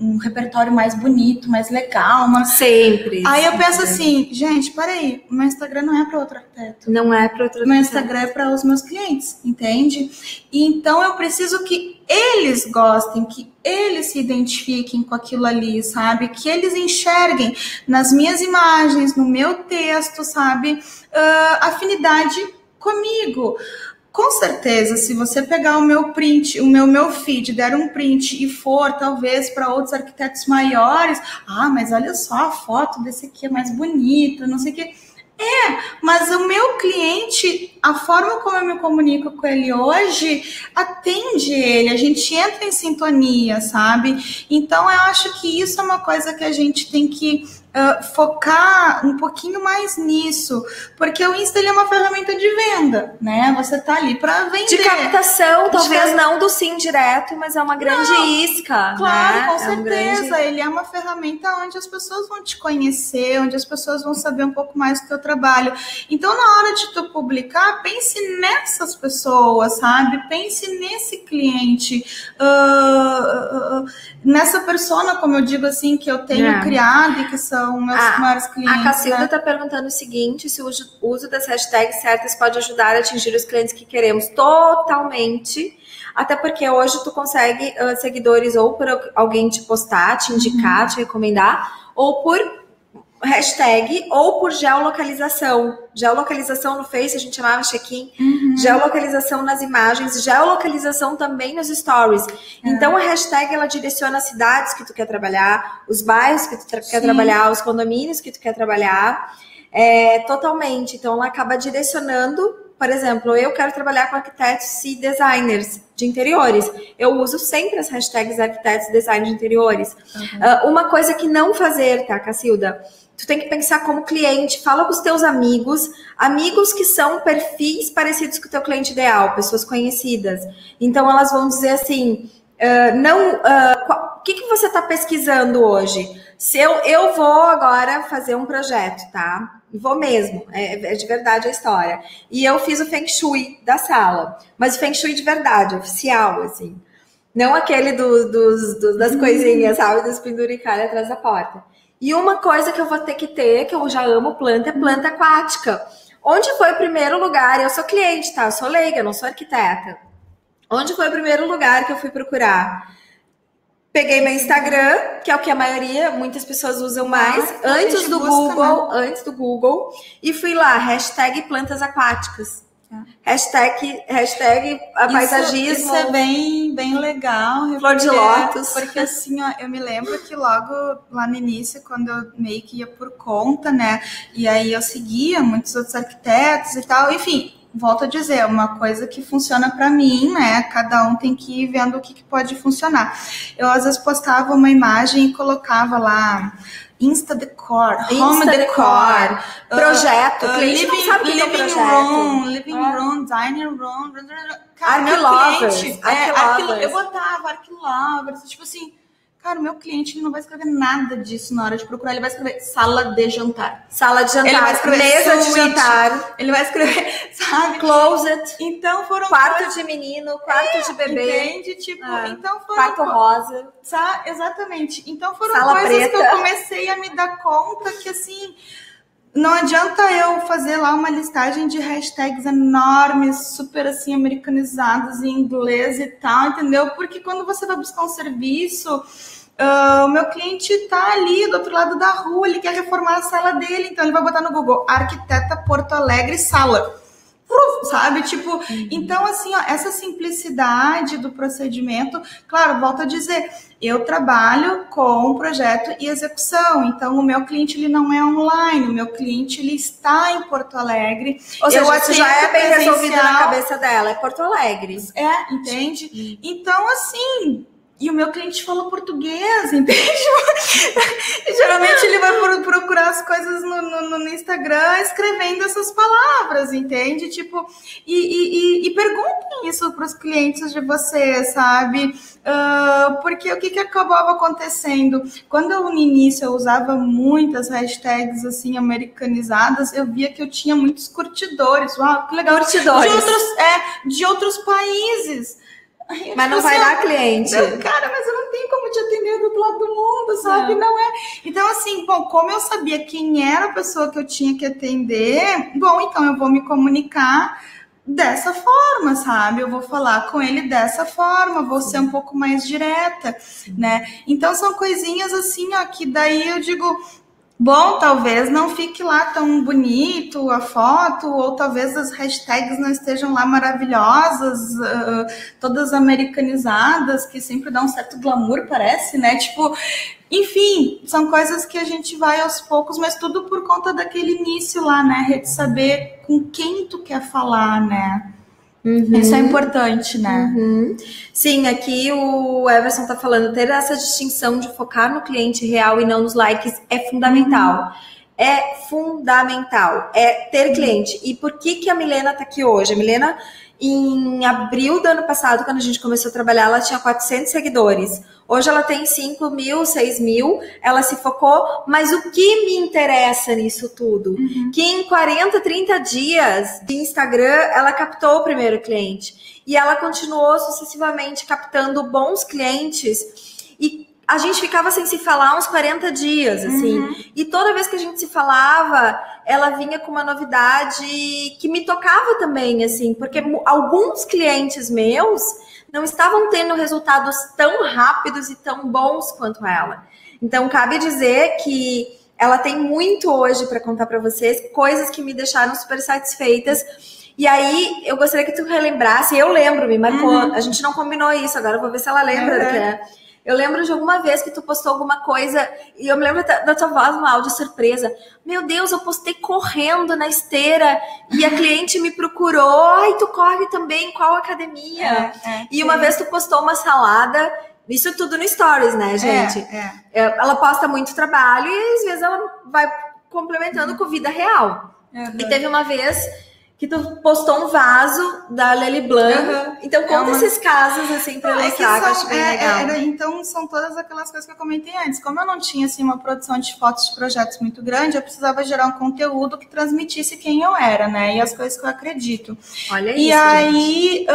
um repertório mais bonito, mais legal. Sempre. Aí eu penso assim, gente, peraí, o meu Instagram não é para outro arquiteto. Não é para outro arquiteto. Meu Instagram é para os meus clientes, entende? E então eu preciso que eles gostem, que eles se identifiquem com aquilo ali, sabe? Que eles enxerguem nas minhas imagens, no meu texto, sabe? Afinidade comigo. Com certeza, se você pegar o meu print, o meu feed, der um print e for, talvez, para outros arquitetos maiores, mas olha só, a foto desse aqui é mais bonita, não sei o quê. Mas o meu cliente, a forma como eu me comunico com ele hoje, atende ele, a gente entra em sintonia, sabe? Então, eu acho que isso é uma coisa que a gente tem que focar um pouquinho mais nisso, porque o Insta ele é uma ferramenta de venda, né? Você tá ali para vender. De captação, talvez não do sim direto, mas é uma grande isca. Claro, né? Com certeza. Ele é uma ferramenta onde as pessoas vão te conhecer, onde as pessoas vão saber um pouco mais do teu trabalho. Então, na hora de tu publicar, pense nessas pessoas, sabe? Pense nesse cliente, nessa persona, como eu digo assim, que eu tenho criado e que são meus maiores clientes. A Cacilda está perguntando o seguinte, se o uso das hashtags certas pode ajudar a atingir os clientes que queremos. Totalmente. Até porque hoje tu consegue seguidores ou por alguém te postar, te indicar, te recomendar, ou por hashtag ou por geolocalização. Geolocalização no Face, a gente chamava check-in. Geolocalização nas imagens, geolocalização também nos stories. Então a hashtag ela direciona as cidades que tu quer trabalhar, os bairros que tu quer trabalhar, os condomínios que tu quer trabalhar. Totalmente. Então ela acaba direcionando. Por exemplo, eu quero trabalhar com arquitetos e designers de interiores. Eu uso sempre as hashtags arquitetos e designers de interiores. Uma coisa que não fazer, tá, Cacilda? Tu tem que pensar como cliente, fala com os teus amigos que são perfis parecidos com o teu cliente ideal, pessoas conhecidas. Então, elas vão dizer assim, o que você está pesquisando hoje? Se eu vou agora fazer um projeto, tá? Vou mesmo, é de verdade a história. E eu fiz o Feng Shui da sala, mas o Feng Shui de verdade, oficial, assim. Não aquele das coisinhas, sabe? Dos penduricalhos atrás da porta. E uma coisa que eu vou ter que ter, que eu já amo planta, é planta aquática. Onde foi o primeiro lugar? Eu sou cliente, tá? Eu sou leiga, eu não sou arquiteta. Onde foi o primeiro lugar que eu fui procurar? Peguei meu Instagram, que é o que a maioria, muitas pessoas usam mais, antes do Google, e fui lá, hashtag plantas aquáticas. Hashtag paisagismo. Isso é bem legal. Flor de lótus. Porque assim, ó, eu me lembro que logo lá no início, quando eu meio que ia por conta, né? E aí eu seguia muitos outros arquitetos e tal. Enfim, volto a dizer, é uma coisa que funciona para mim, né? Cada um tem que ir vendo o que pode funcionar. Eu às vezes postava uma imagem e colocava lá Insta Decor, Home Decor, projeto, cliente não sabe o que é projeto. Living Room, Dining Room, Arquilovers. Eu botava Arquilovers, tipo assim, cara, o meu cliente ele não vai escrever nada disso na hora de procurar, ele vai escrever sala de jantar. Sala de jantar, ele vai escrever mesa de jantar. Ele vai escrever, sabe? Closet. Então foram quarto de menino, quarto de bebê. Entende? Tipo, então foram quarto rosa. Exatamente. Então foram sala coisas preta. que eu comecei a me dar conta que assim, não adianta eu fazer lá uma listagem de hashtags enormes, super assim, americanizadas em inglês e tal, entendeu? Porque quando você vai buscar um serviço, o meu cliente tá ali do outro lado da rua, ele quer reformar a sala dele, então ele vai botar no Google Arquiteta Porto Alegre Sala. Sabe, tipo, então assim, ó, essa simplicidade do procedimento, claro, volto a dizer, eu trabalho com projeto e execução, então o meu cliente ele não é online, o meu cliente ele está em Porto Alegre. Ou seja, isso já é bem resolvido na cabeça dela, é Porto Alegre. Entende? Então assim, e o meu cliente fala português, entende? Geralmente ele vai procurar as coisas no Instagram escrevendo essas palavras, entende? Tipo, e perguntem isso para os clientes de vocês, sabe? Porque o que acabava acontecendo? Quando eu, no início eu usava muitas hashtags assim americanizadas, eu via que eu tinha muitos curtidores. Uau, que legal! Curtidores. De outros países. Mas não vai dar cliente. Cara, mas eu não tenho como te atender do outro lado do mundo, sabe? Não é. Então, assim, bom, como eu sabia quem era a pessoa que eu tinha que atender, bom, então eu vou me comunicar dessa forma, sabe? Eu vou falar com ele dessa forma, vou ser um pouco mais direta, né? Então, são coisinhas assim, ó, que daí eu digo... Bom, talvez não fique lá tão bonito a foto, ou talvez as hashtags não estejam lá maravilhosas, todas americanizadas, que sempre dá um certo glamour, parece, né? Tipo, enfim, são coisas que a gente vai aos poucos, mas tudo por conta daquele início lá, né? De saber com quem tu quer falar, né? Isso é importante, né? Sim, aqui o Everson tá falando, ter essa distinção de focar no cliente real e não nos likes é fundamental. É fundamental, é ter cliente. E por que a Milena tá aqui hoje? A Milena, em abril do ano passado, quando a gente começou a trabalhar, ela tinha 400 seguidores. Hoje ela tem 5 mil, 6 mil, ela se focou, mas o que me interessa nisso tudo? Que em 40, 30 dias de Instagram, ela captou o primeiro cliente. E ela continuou sucessivamente captando bons clientes. E a gente ficava sem se falar uns 40 dias, assim. E toda vez que a gente se falava, ela vinha com uma novidade que me tocava também, assim. Porque alguns clientes meus não estavam tendo resultados tão rápidos e tão bons quanto ela. Então, cabe dizer que ela tem muito hoje para contar para vocês, coisas que me deixaram super satisfeitas. E aí, eu gostaria que tu relembrasse, eu lembro, me marcou, a gente não combinou isso, agora eu vou ver se ela lembra. Eu lembro de alguma vez que tu postou alguma coisa, e eu me lembro da tua voz no áudio surpresa. Meu Deus, eu postei correndo na esteira, e a cliente me procurou. Ai, tu corre também, qual academia? E uma vez tu postou uma salada, isso tudo no Stories, né, gente? Ela posta muito trabalho, e às vezes ela vai complementando com vida real. E teve uma vez que tu postou um vaso da Lely Blanc. Então, conta esses casos, assim, pra ilustrar, que eu acho bem legal. Então, são todas aquelas coisas que eu comentei antes. Como eu não tinha, assim, uma produção de fotos de projetos muito grande, eu precisava gerar um conteúdo que transmitisse quem eu era, né? E as coisas que eu acredito. Olha isso, e aí...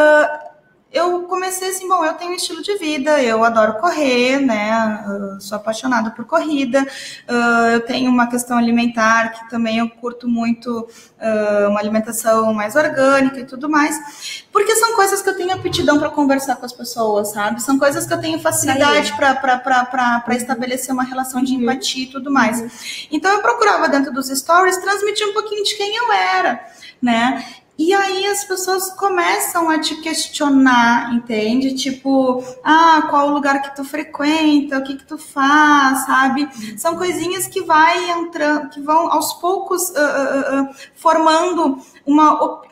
eu comecei assim, bom, eu tenho um estilo de vida, eu adoro correr, né, sou apaixonada por corrida, eu tenho uma questão alimentar que também eu curto muito, uma alimentação mais orgânica e tudo mais, porque são coisas que eu tenho aptidão para conversar com as pessoas, sabe, são coisas que eu tenho facilidade para estabelecer uma relação de empatia e tudo mais. Então eu procurava dentro dos stories transmitir um pouquinho de quem eu era, né? E aí as pessoas começam a te questionar, entende? Tipo, qual o lugar que tu frequenta, o que tu faz, sabe? São coisinhas que vai entrando, que vão aos poucos formando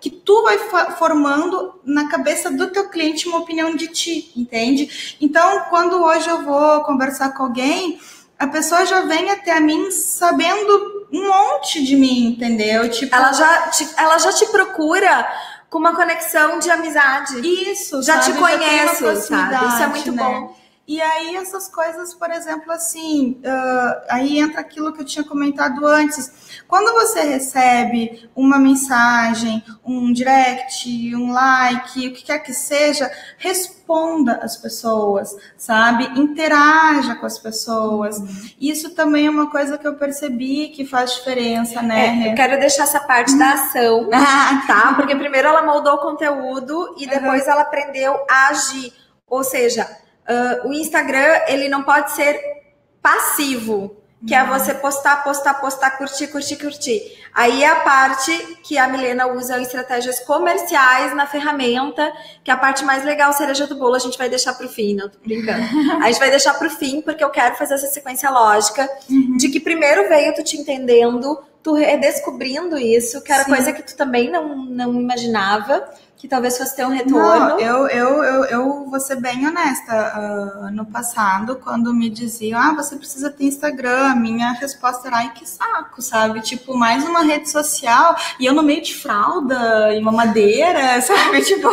que tu vai formando na cabeça do teu cliente uma opinião de ti, entende? Então, quando hoje eu vou conversar com alguém, a pessoa já vem até a mim sabendo um monte de mim, entendeu? Tipo, ela já te procura com uma conexão de amizade. Isso, já sabe? te conhece, já sabe? Isso é muito bom. E aí essas coisas, por exemplo, assim, aí entra aquilo que eu tinha comentado antes. Quando você recebe uma mensagem, um direct, um like, o que quer que seja, responda as pessoas, sabe? Interaja com as pessoas. Isso também é uma coisa que eu percebi que faz diferença, né? Eu quero deixar essa parte da ação, tá? Porque primeiro ela moldou o conteúdo e depois ela aprendeu a agir. Ou seja, o Instagram, ele não pode ser passivo, que é você postar, curtir. Aí é a parte que a Milena usa estratégias comerciais na ferramenta, que é a parte mais legal, cereja do bolo, a gente vai deixar pro fim, não tô brincando. A gente vai deixar pro fim, porque eu quero fazer essa sequência lógica, de que primeiro veio tu te entendendo, tu redescobrindo isso, que era coisa que tu também não imaginava, que talvez fosse ter um retorno. Não, eu vou ser bem honesta. No passado, quando me diziam, você precisa ter Instagram, a minha resposta era, ai, que saco, sabe? Tipo, mais uma rede social, e eu no meio de fralda e mamadeira, sabe? Tipo,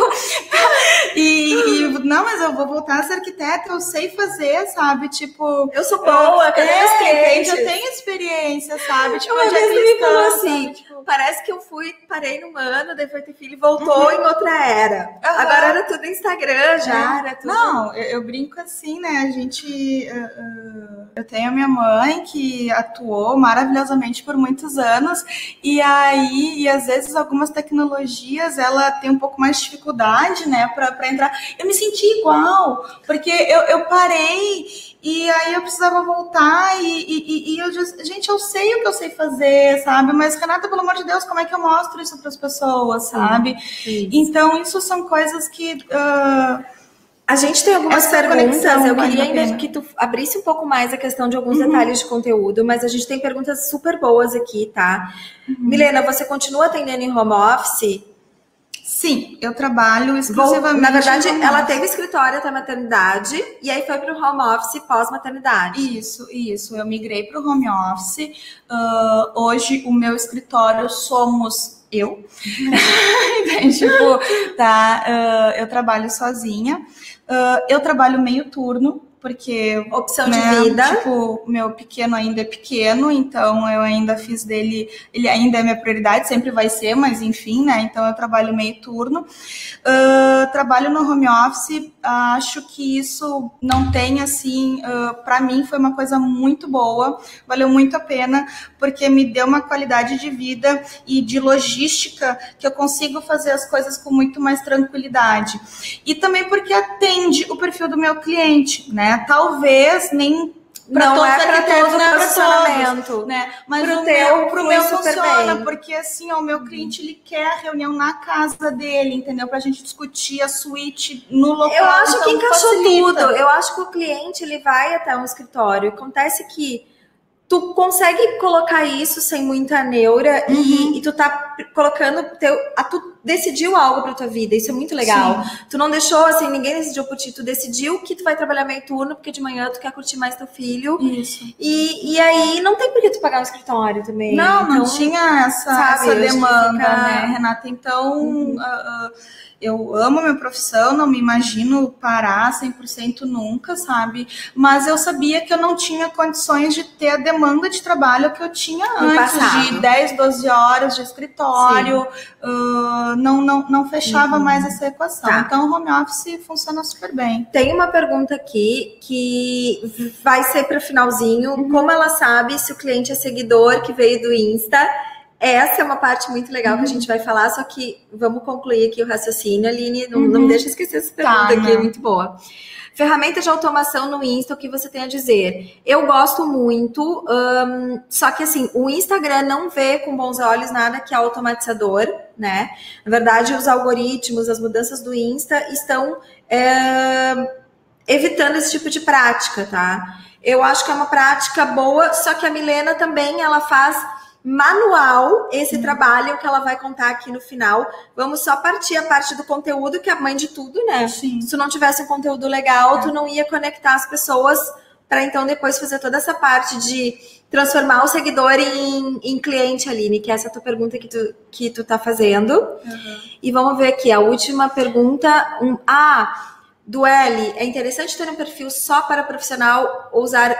não, mas eu vou voltar a ser arquiteta, eu sei fazer, sabe? Tipo, eu sou boa, eu tenho experiência, sabe? Tipo, eu já me falou assim, tipo, parece que eu parei num ano, daí foi ter filho e voltou em outra era. Agora era tudo Instagram, já era tudo... Não, eu brinco assim, né? A gente... eu tenho a minha mãe que atuou maravilhosamente por muitos anos e às vezes algumas tecnologias ela tem um pouco mais de dificuldade, né, para entrar. Eu me senti igual, porque eu parei e aí eu precisava voltar e eu disse, gente, eu sei o que eu sei fazer, sabe? Mas, Renata, pelo amor de Deus, como é que eu mostro isso para as pessoas, sabe? Sim. Então, isso são coisas que... a gente tem algumas perguntas, eu queria ainda que tu abrisse um pouco mais a questão de alguns detalhes de conteúdo, mas a gente tem perguntas super boas aqui, tá? Milena, você continua atendendo em home office? Sim, eu trabalho exclusivamente... Na verdade, ela teve escritório até maternidade e aí foi para o home office pós-maternidade. Isso. Eu migrei para o home office. Hoje, o meu escritório somos eu. Tipo, tá? Eu trabalho sozinha. Eu trabalho meio turno, porque... opção de vida. Tipo, meu pequeno ainda é pequeno, então eu ainda fiz dele... Ele ainda é minha prioridade, sempre vai ser, mas enfim, né? Então eu trabalho meio turno. Trabalho no home office, acho que isso não tem, assim... para mim foi uma coisa muito boa, valeu muito a pena, porque me deu uma qualidade de vida e de logística que eu consigo fazer as coisas com muito mais tranquilidade. E também porque atende o perfil do meu cliente, né? Talvez nem não é para todo o posicionamento, né? Mas pro meu funciona, porque assim, o meu cliente ele quer a reunião na casa dele, entendeu? Pra gente discutir a suíte no local. Eu acho que encaixou tudo. Eu acho que o cliente ele vai até um escritório. Acontece que tu consegue colocar isso sem muita neura e tu tá colocando tu decidiu algo pra tua vida, isso é muito legal. Sim. Tu não deixou assim, ninguém decidiu por ti, tu decidiu que tu vai trabalhar meio turno porque de manhã tu quer curtir mais teu filho. Isso. E aí não tem por que tu pagar um escritório também. Não tinha essa demanda, né, Renata? Então, eu amo a minha profissão, não me imagino parar 100% nunca, sabe? Mas eu sabia que eu não tinha condições de ter a demanda de trabalho que eu tinha antes, de 10, 12 horas de escritório, não fechava mais essa equação. Tá. Então, o home office funciona super bem. Tem uma pergunta aqui que vai ser para o finalzinho. Como ela sabe se o cliente é seguidor que veio do Insta essa é uma parte muito legal que a gente vai falar, só que vamos concluir aqui o raciocínio, Aline, não me deixa esquecer essa pergunta aqui, é muito boa. Ferramenta de automação no Insta, o que você tem a dizer? Eu gosto muito, só que assim, o Instagram não vê com bons olhos nada que é automatizador, né? Na verdade, os algoritmos, as mudanças do Insta estão evitando esse tipo de prática, tá? Eu acho que é uma prática boa, só que a Milena também, ela faz manual esse trabalho que ela vai contar aqui no final. Vamos só partir a parte do conteúdo, que é a mãe de tudo, né? Sim. Se tu não tivesse um conteúdo legal, tu não ia conectar as pessoas para então depois fazer toda essa parte de transformar o seguidor em cliente, Aline, que é essa tua pergunta que tu tá fazendo. E vamos ver aqui, a última pergunta. Do L, é interessante ter um perfil só para profissional ou usar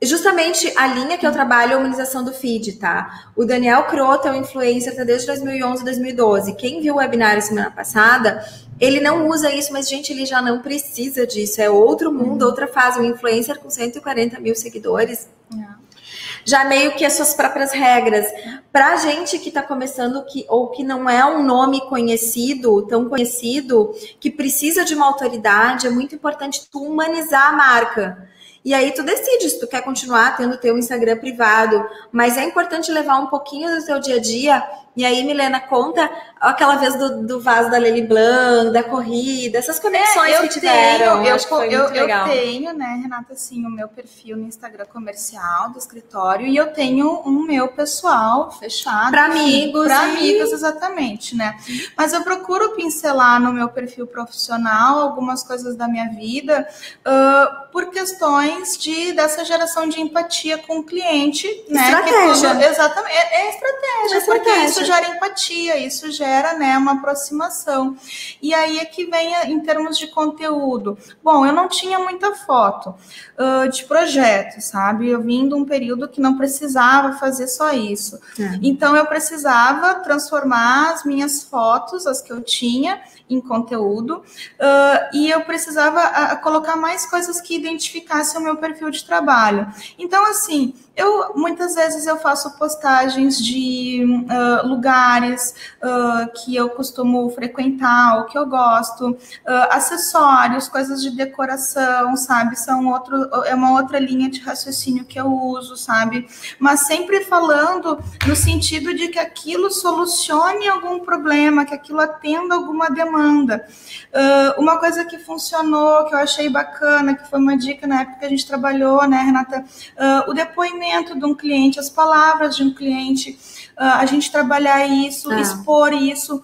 justamente a linha que eu trabalho é a humanização do feed, tá? O Daniel Croto é um influencer, tá desde 2011, 2012. Quem viu o webinário semana passada, ele não usa isso, mas, gente, ele já não precisa disso. É outro mundo, outra fase. Um influencer com 140 mil seguidores. Já meio que as suas próprias regras. Pra gente que tá começando, ou que não é um nome conhecido, tão conhecido, que precisa de uma autoridade, é muito importante tu humanizar a marca. E aí tu decide se tu quer continuar tendo teu Instagram privado, mas é importante levar um pouquinho do teu dia a dia. E aí, Milena, conta aquela vez do vaso da Lely Blanc, da corrida, essas conexões que tiveram. Eu tenho, né, Renata, assim, o meu perfil no Instagram comercial do escritório e eu tenho um meu pessoal fechado. Para amigos. Para amigos, exatamente, né? Mas eu procuro pincelar no meu perfil profissional algumas coisas da minha vida por questões dessa geração de empatia com o cliente, né? Estratégia. Exatamente, é estratégia, porque isso gera empatia, isso gera, né, uma aproximação. E aí é que vem em termos de conteúdo. Bom, eu não tinha muita foto de projeto, sabe? Eu vim de um período que não precisava fazer só isso. Então, eu precisava transformar as minhas fotos, as que eu tinha, em conteúdo, e eu precisava colocar mais coisas que identificassem o meu perfil de trabalho. Então, assim, muitas vezes eu faço postagens de lugares que eu costumo frequentar, ou que eu gosto, acessórios, coisas de decoração, sabe? É uma outra linha de raciocínio que eu uso, sabe? Mas sempre falando no sentido de que aquilo solucione algum problema, que aquilo atenda alguma demanda. Uma coisa que funcionou, que eu achei bacana, que foi uma dica na época que a gente trabalhou, né, Renata? O depoimento de um cliente, as palavras de um cliente, a gente trabalhar isso, expor isso,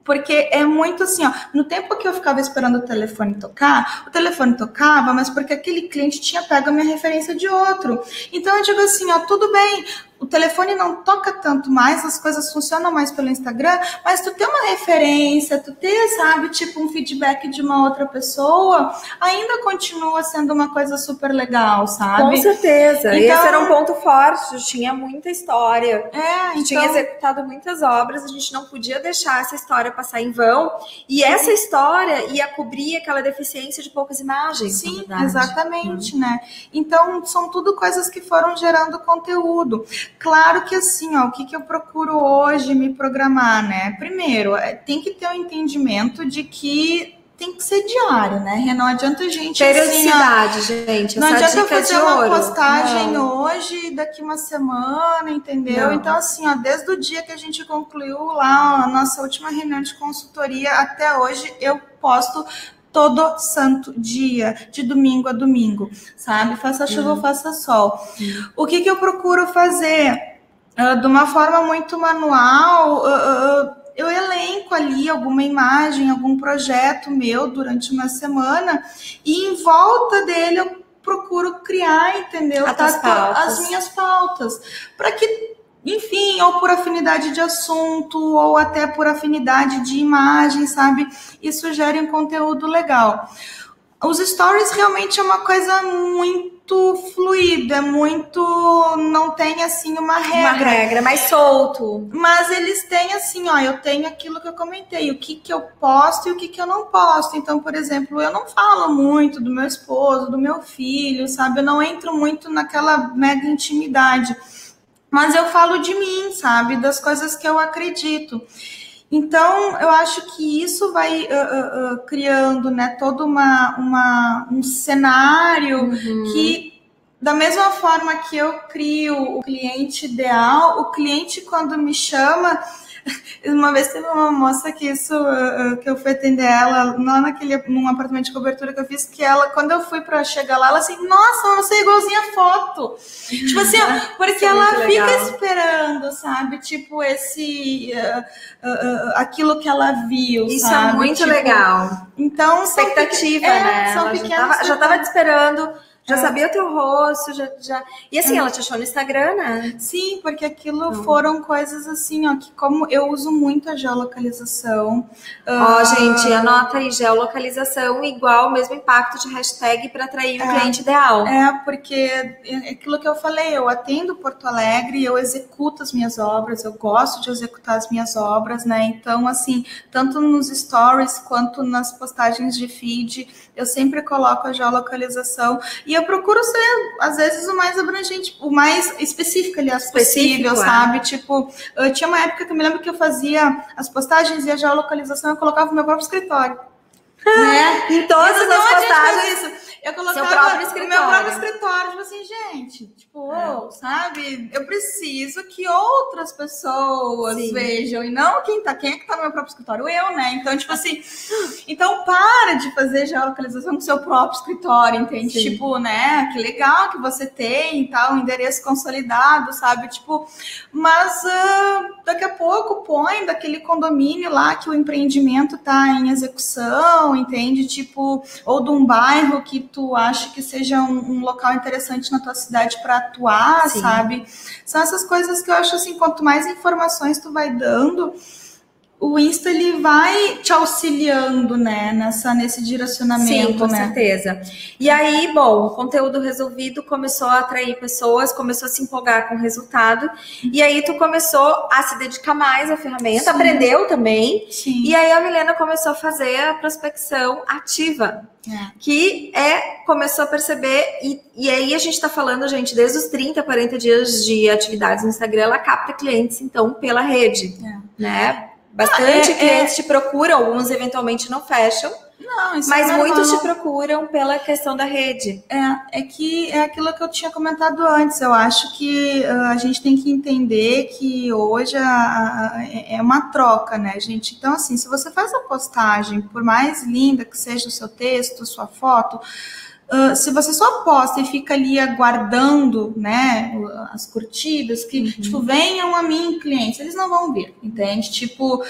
porque é muito assim, ó, no tempo que eu ficava esperando o telefone tocava, mas porque aquele cliente tinha pego a minha referência de outro. Então eu digo assim, ó, tudo bem, o telefone não toca tanto mais, as coisas funcionam mais pelo Instagram, mas tu ter uma referência, tu ter, sabe, tipo um feedback de uma outra pessoa, ainda continua sendo uma coisa super legal, sabe? Com certeza. Então, e esse era um ponto forte, tu tinha muita história. Então, tinha executado muitas obras, a gente não podia deixar essa história passar em vão, e essa história ia cobrir aquela deficiência de poucas imagens. Sim, exatamente, né? Então, são tudo coisas que foram gerando conteúdo. Claro que assim, ó, o que eu procuro hoje me programar, né? Primeiro, tem que ter um entendimento de que tem que ser diário, né? Não adianta a gente... Periodicidade, assim, gente. Não adianta eu fazer uma postagem não. hoje, daqui uma semana, entendeu? Não. Então, assim, ó, desde o dia que a gente concluiu lá a nossa última reunião de consultoria até hoje, eu posto todo santo dia, de domingo a domingo, sabe? Faça chuva ou faça sol. O que eu procuro fazer? De uma forma muito manual, eu elenco ali alguma imagem, algum projeto meu durante uma semana e em volta dele eu procuro criar, entendeu? As minhas pautas. Para que, enfim, ou por afinidade de assunto, ou até por afinidade de imagem, sabe? Isso gera um conteúdo legal. Os stories realmente é uma coisa muito fluida, não tem, assim, uma regra. Uma regra, mais solto. Mas eles têm, assim, ó, eu tenho aquilo que eu comentei, o que eu posto e o que eu não posto. Então, por exemplo, eu não falo muito do meu esposo, do meu filho, sabe? Eu não entro muito naquela mega intimidade. mas eu falo de mim, sabe? Das coisas que eu acredito. Então, eu acho que isso vai criando, né, todo um cenário que, da mesma forma que eu crio o cliente ideal, o cliente, quando me chama... Uma vez teve uma moça que eu fui atender ela lá num apartamento de cobertura que eu fiz, que ela, quando eu fui pra chegar lá, ela assim, nossa, você é igualzinha a foto. Tipo assim, porque ela fica esperando, sabe? Tipo, aquilo que ela viu, isso sabe? É muito tipo, legal. Então, expectativa, né? Ela já tava te esperando. Já sabia o teu rosto, já... E assim, ela te achou no Instagram, né? Sim, porque aquilo foram coisas assim, ó, que como eu uso muito a geolocalização. Gente, anota aí, geolocalização igual o mesmo impacto de hashtag para atrair o cliente ideal. Porque aquilo que eu falei, eu atendo Porto Alegre, eu executo as minhas obras, eu gosto de executar as minhas obras, né? Então, assim, tanto nos stories quanto nas postagens de feed, eu sempre coloco a geolocalização. E eu procuro ser, às vezes, o mais abrangente, o mais específico, aliás, possível, sabe? Tipo, tinha uma época que eu me lembro que eu fazia as postagens e a geolocalização, eu colocava no meu próprio escritório. Né? Em todas as postagens. Eu colocava no meu próprio escritório, tipo assim, gente, tipo, sabe? Eu preciso que outras pessoas vejam, e não quem é que tá no meu próprio escritório? Eu, né? Então, tipo assim, então para de fazer geolocalização no seu próprio escritório, entende? Sim. Tipo, né? Que legal que você tem, tal, um endereço consolidado, sabe? Tipo, mas daqui a pouco põe daquele condomínio lá que o empreendimento tá em execução, entende? Tipo, ou de um bairro que tu acha que seja um local interessante na tua cidade para atuar, sabe? São essas coisas que eu acho assim, quanto mais informações tu vai dando, o Insta, ele vai te auxiliando, né, nesse direcionamento. Sim, com certeza. E aí, bom, o conteúdo resolvido começou a atrair pessoas, começou a se empolgar com o resultado, e aí tu começou a se dedicar mais à ferramenta, aprendeu também, e aí a Milena começou a fazer a prospecção ativa, que começou a perceber, e aí a gente tá falando, gente, desde os 30, 40 dias de atividades no Instagram, ela capta clientes, então, pela rede, né? Bastante clientes te procuram, alguns eventualmente não fecham, mas muitos te procuram pela questão da rede. Que é aquilo que eu tinha comentado antes. Eu acho que a gente tem que entender que hoje é uma troca, né, gente? Então, assim, se você faz a postagem, por mais linda que seja o seu texto, sua foto, se você só posta e fica ali aguardando, né, as curtidas, que, tipo, venham a mim, clientes, eles não vão vir, entende? Tipo,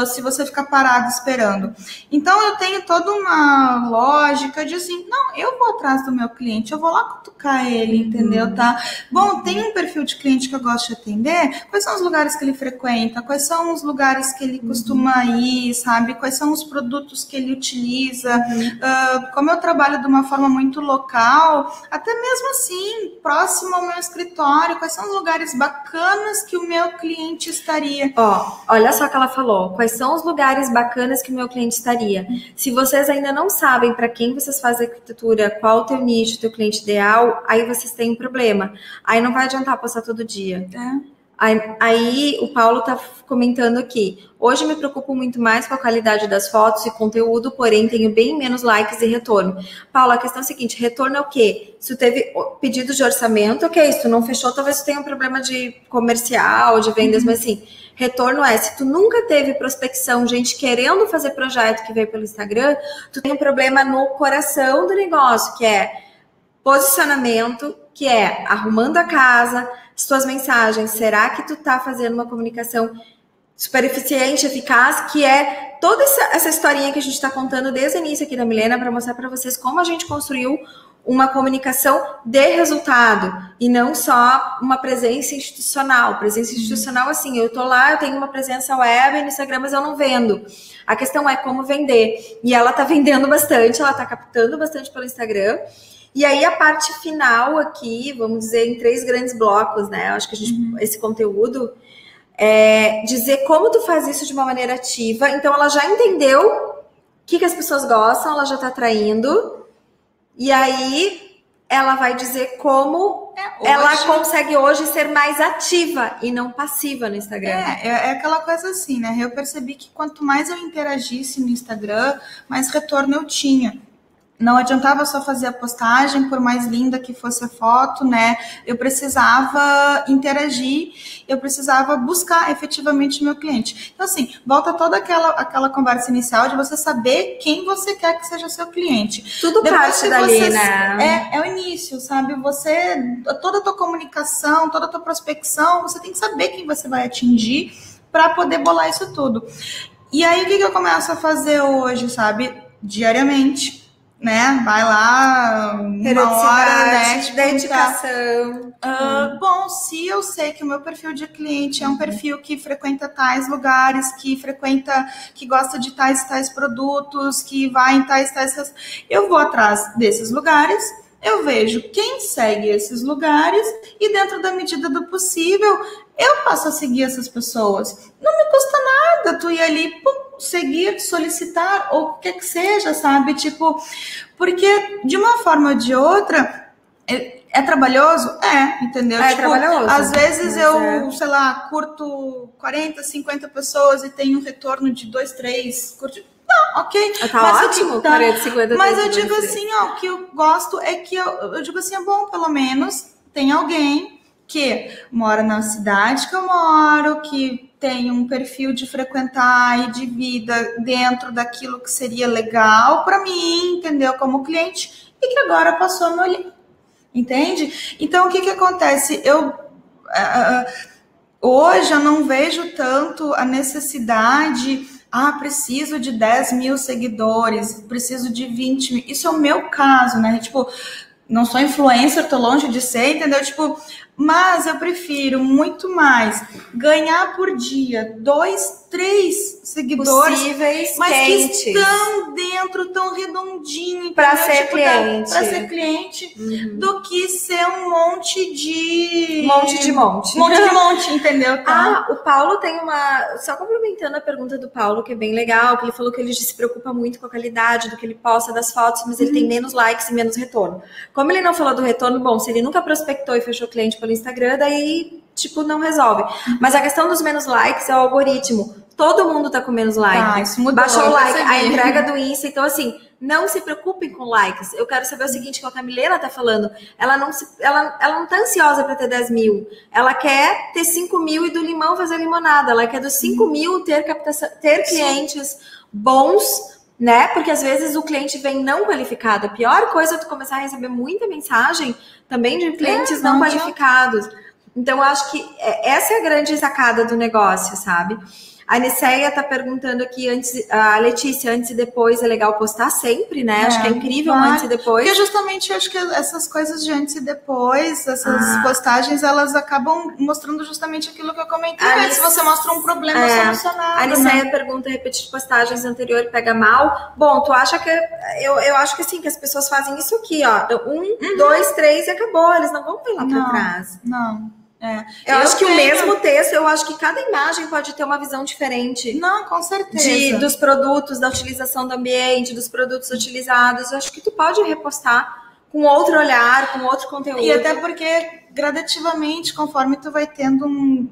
se você ficar parado esperando. Então, eu tenho toda uma lógica de assim, não, eu vou atrás do meu cliente, eu vou lá cutucar ele, entendeu, tá? Bom, tem um perfil de cliente que eu gosto de atender, quais são os lugares que ele frequenta, quais são os lugares que ele costuma ir, sabe? Quais são os produtos que ele utiliza, como eu trabalho de uma forma muito local, até mesmo assim, próximo ao meu escritório, quais são os lugares bacanas que o meu cliente estaria? Olha só o que ela falou, quais são os lugares bacanas que o meu cliente estaria? Se vocês ainda não sabem para quem vocês fazem arquitetura, qual o teu nicho, o teu cliente ideal, aí vocês têm um problema. Aí não vai adiantar postar todo dia. Aí o Paulo tá comentando aqui, hoje me preocupo muito mais com a qualidade das fotos e conteúdo, porém tenho bem menos likes e retorno. Paulo, a questão é a seguinte, retorno é o quê? Se tu teve pedido de orçamento, ok, se tu não fechou, talvez tu tenha um problema de comercial, de vendas, mas assim, retorno é, se tu nunca teve prospecção, gente querendo fazer projeto que veio pelo Instagram, tu tem um problema no coração do negócio, que é posicionamento, que é arrumando a casa, suas mensagens, será que tu tá fazendo uma comunicação super eficiente, eficaz, que é toda essa historinha que a gente está contando desde o início aqui da Milena, para mostrar para vocês como a gente construiu uma comunicação de resultado e não só uma presença institucional. Presença institucional, assim, eu tô lá, eu tenho uma presença web no Instagram, mas eu não vendo. A questão é como vender. E ela tá vendendo bastante, ela tá captando bastante pelo Instagram. E aí a parte final aqui, vamos dizer, em 3 grandes blocos, né? Eu acho que esse conteúdo é dizer como tu faz isso de uma maneira ativa. Então ela já entendeu o que as pessoas gostam, ela já tá atraindo. E aí ela vai dizer como ela consegue hoje ser mais ativa e não passiva no Instagram. É aquela coisa assim, né? Eu percebi que quanto mais eu interagisse no Instagram, mais retorno eu tinha. Não adiantava só fazer a postagem, por mais linda que fosse a foto, né? Eu precisava interagir, eu precisava buscar efetivamente meu cliente. Então, assim, volta toda aquela conversa inicial de você saber quem você quer que seja seu cliente. Tudo parte dali, né? É o início, sabe? Toda a tua comunicação, toda a tua prospecção, você tem que saber quem você vai atingir para poder bolar isso tudo. E aí, o que eu começo a fazer hoje, sabe? Diariamente. Né? Vai lá, uma hora, né? Dedicação. Bom, se eu sei que o meu perfil de cliente é um perfil que frequenta tais lugares, que gosta de tais produtos, que vai em tais, eu vou atrás desses lugares, eu vejo quem segue esses lugares e dentro da medida do possível, eu passo a seguir essas pessoas. Não me custa nada tu ir ali, seguir, solicitar, ou o que seja, sabe? Tipo, porque de uma forma ou de outra, é trabalhoso? Entendeu? É trabalhoso. Às vezes sei lá, curto 40, 50 pessoas e tenho um retorno de 2, 3, ok. Tá mas ótimo, 40, 50. Mas eu digo assim, o que eu gosto é que eu digo assim, é bom, pelo menos tem alguém que mora na cidade que eu moro, que tem um perfil de frequentar e de vida dentro daquilo que seria legal para mim, entendeu? Como cliente, e que agora passou a me olhar, entende? Então, o que acontece? Hoje eu não vejo tanto a necessidade, preciso de 10 mil seguidores, preciso de 20 mil. Isso é o meu caso, né? Tipo, não sou influencer, tô longe de ser, entendeu? Tipo, mas eu prefiro muito mais ganhar por dia 2, 3 seguidores possíveis, mas quentes, que estão dentro, tão redondinho para ser cliente, para ser cliente, do que ser um monte de entendeu? Tá? O Paulo tem só complementando a pergunta do Paulo, que é bem legal, que ele falou que ele se preocupa muito com a qualidade do que ele posta das fotos, mas ele tem menos likes e menos retorno. Como ele não falou do retorno, bom, se ele nunca prospectou e fechou cliente pelo Instagram, daí, tipo, não resolve. Mas a questão dos menos likes é o algoritmo. Todo mundo tá com menos like. Isso mudou, baixou o like, a entrega do Insta. Então, assim, não se preocupem com likes. Eu quero saber o seguinte, que a Milena tá falando. Ela não tá ansiosa para ter 10 mil. Ela quer ter 5 mil e do limão fazer limonada. Ela quer dos 5 mil ter clientes bons, né? Porque às vezes o cliente vem não qualificado. A pior coisa é tu começar a receber muita mensagem também de clientes não qualificados. Então, eu acho que essa é a grande sacada do negócio, sabe? A Niceia tá perguntando aqui, a Letícia, antes e depois é legal postar sempre, né? Acho que é incrível antes e depois. Porque justamente eu acho que essas coisas de antes e depois, essas postagens, elas acabam mostrando justamente aquilo que eu comentei. Se você mostra um problema solucionado. A Niceia pergunta, repetir postagens anterior pega mal. Bom, tu acha que... Eu acho que sim, que as pessoas fazem isso aqui, ó. 1, 2, 3 e acabou. Eles não vão ver lá pra trás. Não. Eu acho que o mesmo texto, eu acho que cada imagem pode ter uma visão diferente. Não, com certeza. Dos produtos, da utilização do ambiente, dos produtos utilizados. Eu acho que tu pode repostar com outro olhar, com outro conteúdo. E até porque gradativamente, conforme tu vai tendo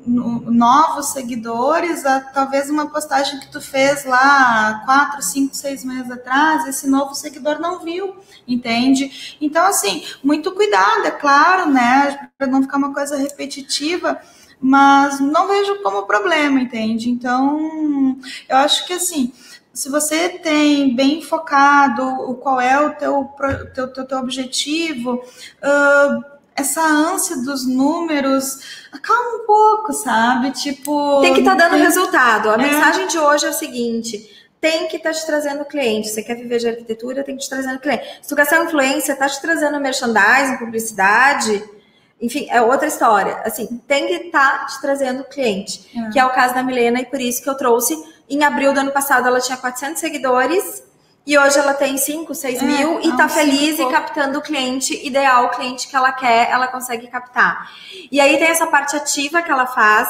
novos seguidores, talvez uma postagem que tu fez lá 4, 5, 6 meses atrás, esse novo seguidor não viu, entende? Então, assim, muito cuidado, é claro, né, para não ficar uma coisa repetitiva, mas não vejo como problema, entende? Então, eu acho que, assim, se você tem bem focado qual é o teu objetivo, essa ânsia dos números, acalma um pouco, sabe? Tipo... Tem que estar dando resultado. A mensagem de hoje é o seguinte... Tem que estar te trazendo cliente. Você quer viver de arquitetura, tem que te trazendo cliente. Se tu quer ser influência, tá te trazendo merchandising, publicidade... Enfim, é outra história. Assim, tem que estar te trazendo cliente. Que é o caso da Milena, e por isso que eu trouxe. Em abril do ano passado, ela tinha 400 seguidores. E hoje ela tem 5, 6 mil e tá feliz e captando o cliente ideal, o cliente que ela quer, ela consegue captar. E aí tem essa parte ativa que ela faz.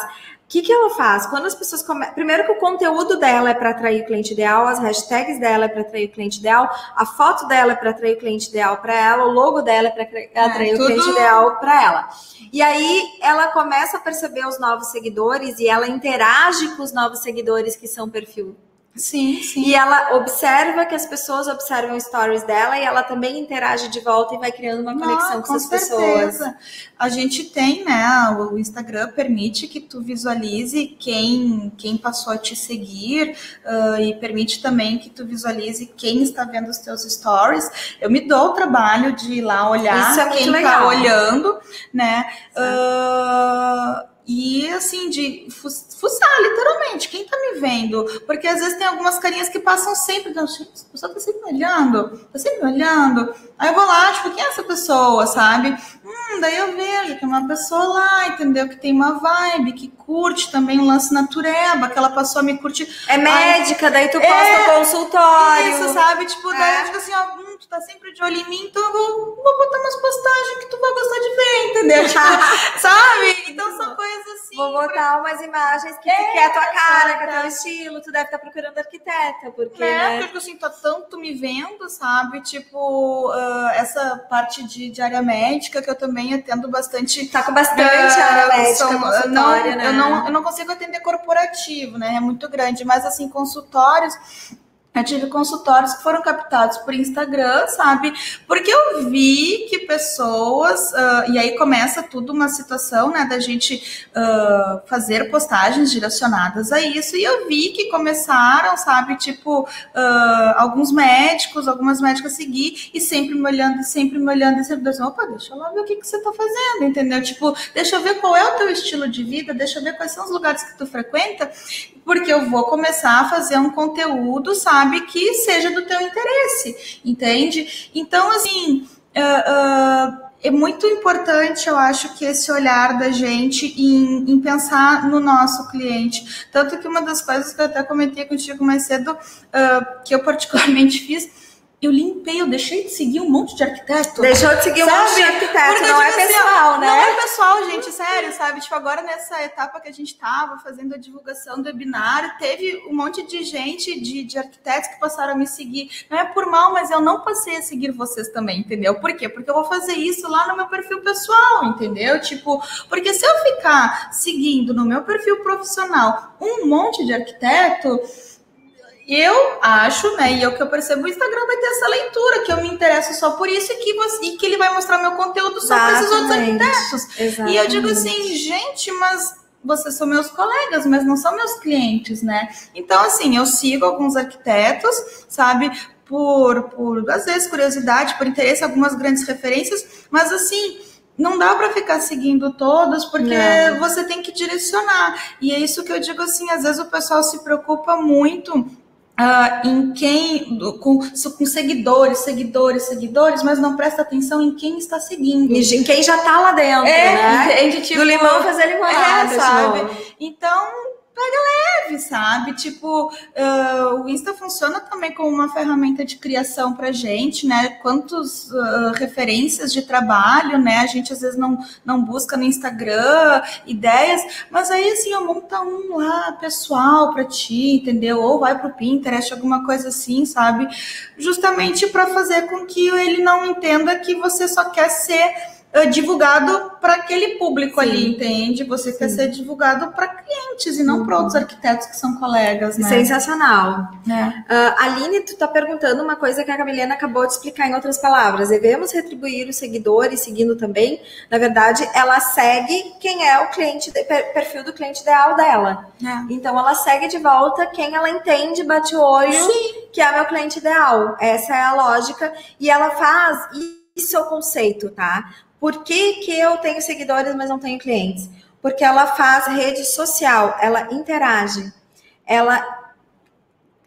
que ela faz? Quando as pessoas primeiro que o conteúdo dela é para atrair o cliente ideal, as hashtags dela é para atrair o cliente ideal, a foto dela é para atrair o cliente ideal para ela, o logo dela é para atrair o cliente ideal para ela. E aí ela começa a perceber os novos seguidores e ela interage com os novos seguidores que são perfil. Sim, sim. E ela observa que as pessoas observam stories dela e ela também interage de volta e vai criando uma conexão com essas pessoas. A gente tem, né, o Instagram permite que tu visualize quem passou a te seguir e permite também que tu visualize quem está vendo os teus stories. Eu me dou o trabalho de ir lá olhar quem está olhando, né? E assim, de fuçar, literalmente, quem tá me vendo? Porque às vezes tem algumas carinhas que passam sempre, então, a pessoa tá sempre me olhando, aí eu vou lá, tipo, quem é essa pessoa, sabe? Daí eu vejo que é uma pessoa lá, entendeu? Que tem uma vibe, que curte também um lance natureba, que ela passou a me curtir. É médica, daí tu posta o consultório. Isso, sabe? Tipo, daí eu digo assim, ó, tu tá sempre de olho em mim, então eu vou botar umas postagens que tu vai gostar de ver, entendeu? Tipo, sabe? Então são coisas assim. Vou botar umas imagens que é a tua cara, que é teu estilo, tu deve estar procurando arquiteta, porque, né? Porque assim, tá tanto me vendo, sabe? Tipo, essa parte de área médica que eu também atendo bastante. Tá com bastante área médica, consultório, né? Eu não consigo atender corporativo, né? É muito grande, mas assim, consultórios. Eu tive consultórios que foram captados por Instagram, sabe? Porque eu vi que pessoas... e aí começa tudo uma situação, né? Da gente fazer postagens direcionadas a isso. E eu vi que começaram, sabe? Tipo, algumas médicas seguir e sempre me olhando, e sempre dizendo, opa, deixa eu lá ver o que você tá fazendo, entendeu? Tipo, deixa eu ver qual é o teu estilo de vida, deixa eu ver quais são os lugares que tu frequenta, porque eu vou começar a fazer um conteúdo, sabe, que seja do teu interesse, entende? Então, assim, é muito importante, eu acho, que esse olhar da gente em pensar no nosso cliente. Tanto que uma das coisas que eu até comentei contigo mais cedo, que eu particularmente fiz, eu deixei de seguir um monte de arquiteto. Deixou de seguir um monte de arquiteto, não é pessoal, né? Não é pessoal, gente, sério, sabe? Tipo, agora nessa etapa que a gente tava fazendo a divulgação do webinário, teve um monte de gente, de arquitetos que passaram a me seguir. Não é por mal, mas eu não passei a seguir vocês também, entendeu? Por quê? Porque eu vou fazer isso lá no meu perfil pessoal, entendeu? Tipo, porque se eu ficar seguindo no meu perfil profissional um monte de arquiteto... Eu acho, né, e é o que eu percebo, o Instagram vai ter essa leitura, que eu me interesso só por isso e que ele vai mostrar meu conteúdo só para esses outros arquitetos. Exatamente. E eu digo assim, gente, mas vocês são meus colegas, mas não são meus clientes, né? Então, assim, eu sigo alguns arquitetos, sabe, por às vezes, curiosidade, por interesse, algumas grandes referências, mas assim... Não dá para ficar seguindo todos, porque você tem que direcionar. E é isso que eu digo assim, às vezes o pessoal se preocupa muito... com seguidores, mas não presta atenção em quem está seguindo. E em quem já está lá dentro, né? Entende? Tipo, do limão fazer limonada, sabe? Então, pega leve, sabe? Tipo, o Insta funciona também como uma ferramenta de criação pra gente, né? Quantas referências de trabalho, né? A gente às vezes não busca no Instagram ideias, mas aí assim, monta um lá pessoal pra ti, entendeu? Ou vai pro Pinterest, alguma coisa assim, sabe? Justamente para fazer com que ele não entenda que você só quer ser divulgado para aquele público ali, entende? Você quer ser divulgado para clientes e não para outros arquitetos que são colegas, né? Sensacional. Aline, tu tá perguntando uma coisa que a Camilena acabou de explicar em outras palavras. Devemos retribuir os seguidores, seguindo também. Na verdade, ela segue quem é o cliente, perfil do cliente ideal dela. Então, ela segue de volta quem ela entende, bate o olho, que é meu cliente ideal. Essa é a lógica. E ela faz... Isso é o conceito, tá? Por que eu tenho seguidores, mas não tenho clientes? Porque ela faz rede social, ela interage, ela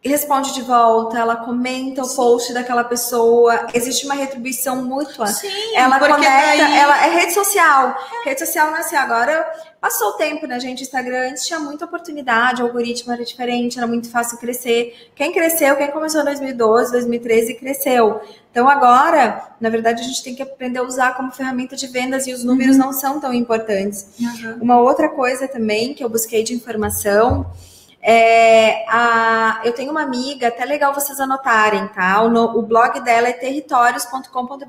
responde de volta, ela comenta o post daquela pessoa, existe uma retribuição mútua. Sim, ela porque conecta, daí... ela é rede social. Rede social não é assim, agora passou o tempo, né, gente? Instagram antes tinha muita oportunidade, o algoritmo era diferente, era muito fácil crescer. Quem cresceu, quem começou em 2012, 2013, cresceu. Então agora, na verdade, a gente tem que aprender a usar como ferramenta de vendas e os números não são tão importantes. Uma outra coisa também que eu busquei de informação eu tenho uma amiga, até legal vocês anotarem, tá? O blog dela é territórios.com.br.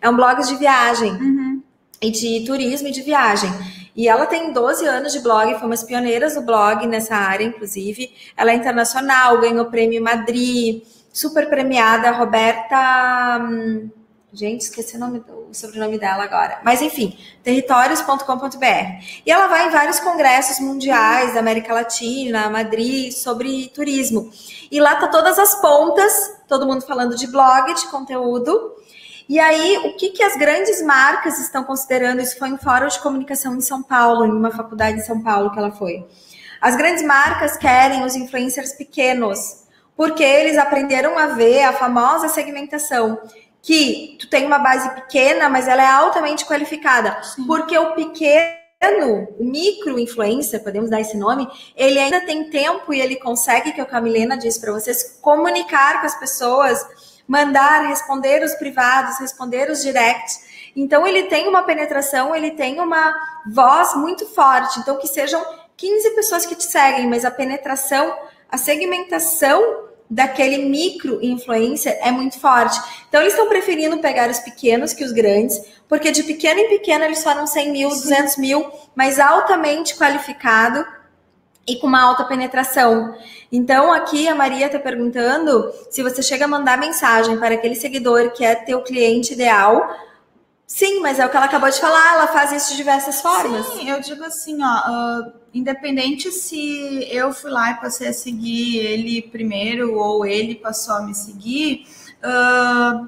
É um blog de viagem e de turismo e de viagem. E ela tem 12 anos de blog, foi uma das pioneiras do blog nessa área, inclusive. Ela é internacional, ganhou prêmio em Madrid, super premiada, Roberta... Gente, esqueci o sobrenome dela agora. Mas, enfim, territórios.com.br. E ela vai em vários congressos mundiais da América Latina, Madrid, sobre turismo. E lá tá todas as pontas, todo mundo falando de blog, de conteúdo. E aí, o que as grandes marcas estão considerando? Isso foi um fórum de comunicação em São Paulo, em uma faculdade em São Paulo que ela foi. As grandes marcas querem os influencers pequenos, porque eles aprenderam a ver a famosa segmentação, que tu tem uma base pequena, mas ela é altamente qualificada. Sim. Porque o pequeno, o micro-influencer, podemos dar esse nome, ele ainda tem tempo e ele consegue, que é o que a Milena disse para vocês, comunicar com as pessoas, mandar, responder os privados, responder os directs. Então, ele tem uma penetração, ele tem uma voz muito forte. Então, que sejam 15 pessoas que te seguem, mas a penetração, a segmentação daquele micro-influencer é muito forte. Então, eles estão preferindo pegar os pequenos que os grandes, porque de pequeno em pequeno eles foram 100 mil, 200 mil, mas altamente qualificado e com uma alta penetração. Então, aqui a Maria está perguntando se você chega a mandar mensagem para aquele seguidor que é teu cliente ideal. Sim, mas é o que ela acabou de falar, ela faz isso de diversas formas. Sim, eu digo assim, independente se eu fui lá e passei a seguir ele primeiro ou ele passou a me seguir,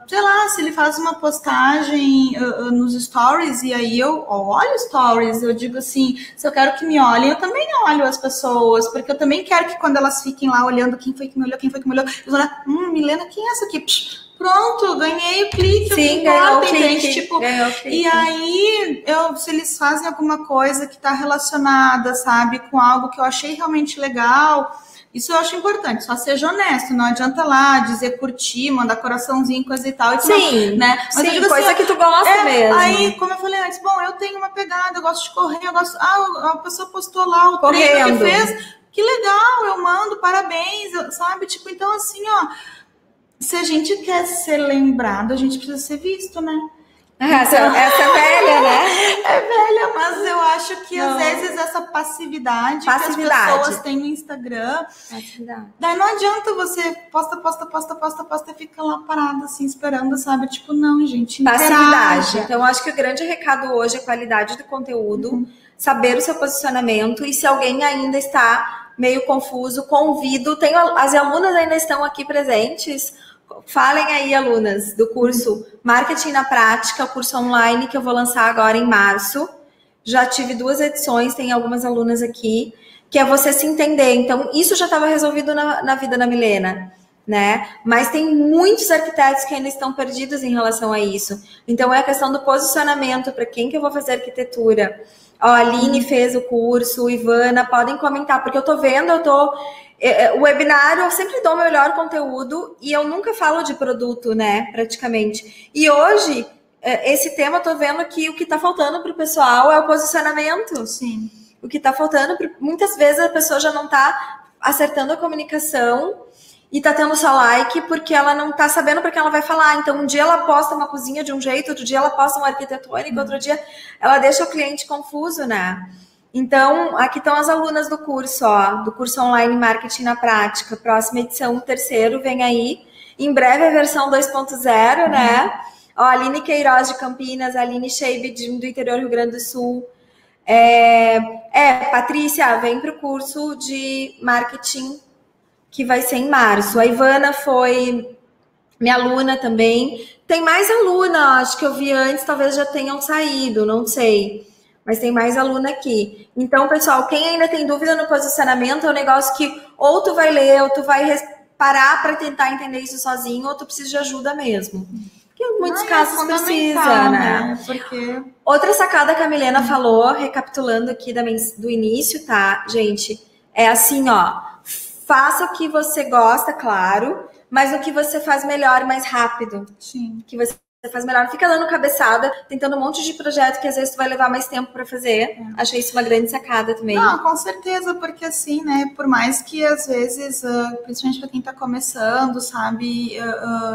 sei lá, se ele faz uma postagem nos stories e aí eu olho stories, eu digo assim, se eu quero que me olhem, eu também olho as pessoas, porque eu também quero que quando elas fiquem lá olhando quem foi que me olhou, eles vão olhar, Milena, quem é essa aqui? Pronto, ganhei o clique. Sim, ganhou o clique. Tipo, e aí, se eles fazem alguma coisa que está relacionada, sabe, com algo que eu achei realmente legal, isso eu acho importante, só seja honesto, não adianta lá dizer curtir, mandar coraçãozinho, coisa e tal. E sim, né? Mas sim, digo, coisa assim, que tu gosta mesmo. Aí, como eu falei antes, bom, eu tenho uma pegada, eu gosto de correr, eu gosto... a pessoa postou lá o treino que fez, que legal, eu mando, parabéns, sabe? Tipo, então assim, se a gente quer ser lembrado, a gente precisa ser visto, né? Essa é velha, né? É velha, mas eu acho que às vezes essa passividade que as pessoas têm no Instagram, daí não adianta você posta e fica lá parada assim, esperando, sabe? Tipo, não, gente, passividade. Então, eu acho que o grande recado hoje é a qualidade do conteúdo, saber o seu posicionamento e se alguém ainda está meio confuso, convido, as alunas ainda estão aqui presentes. Falem aí, alunas, do curso Marketing na Prática, o curso online que eu vou lançar agora em março. Já tive 2 edições, tem algumas alunas aqui, que é você se entender. Então, isso já estava resolvido na vida da Milena, né? Mas tem muitos arquitetos que ainda estão perdidos em relação a isso. Então, é a questão do posicionamento, para quem que eu vou fazer arquitetura. A Aline fez o curso, Ivana, podem comentar, porque eu tô vendo, o webinário, eu sempre dou o melhor conteúdo e eu nunca falo de produto, né, praticamente. E hoje, esse tema, eu tô vendo que o que tá faltando pro pessoal é o posicionamento. Sim. O que tá faltando, muitas vezes a pessoa já não tá acertando a comunicação e tá tendo só like porque ela não tá sabendo para que ela vai falar. Então, um dia ela posta uma cozinha de um jeito, outro dia ela posta um arquitetônico, outro dia ela deixa o cliente confuso, né? Então, aqui estão as alunas do curso, do curso online Marketing na Prática. Próxima edição, 3º, vem aí. Em breve a versão 2.0, né? Aline Queiroz de Campinas, Aline Scheib do interior do Rio Grande do Sul. Patrícia, vem para o curso de marketing que vai ser em março. A Ivana foi minha aluna também. Tem mais aluna, acho que eu vi antes, talvez já tenham saído, não sei. Mas tem mais aluna aqui. Então, pessoal, quem ainda tem dúvida no posicionamento, é um negócio que ou tu vai ler, ou tu vai parar para tentar entender isso sozinho, ou tu precisa de ajuda mesmo. Porque em muitos casos precisa, né? Porque... Outra sacada que a Milena falou, recapitulando aqui do início, tá, gente? É assim, ó, faça o que você gosta, claro, mas o que você faz melhor e mais rápido. Sim. Que você faz melhor. Não fica dando cabeçada, tentando um monte de projeto que às vezes tu vai levar mais tempo para fazer. Achei isso uma grande sacada também. Não, com certeza, porque assim, né, por mais que às vezes, principalmente para quem tá começando, sabe,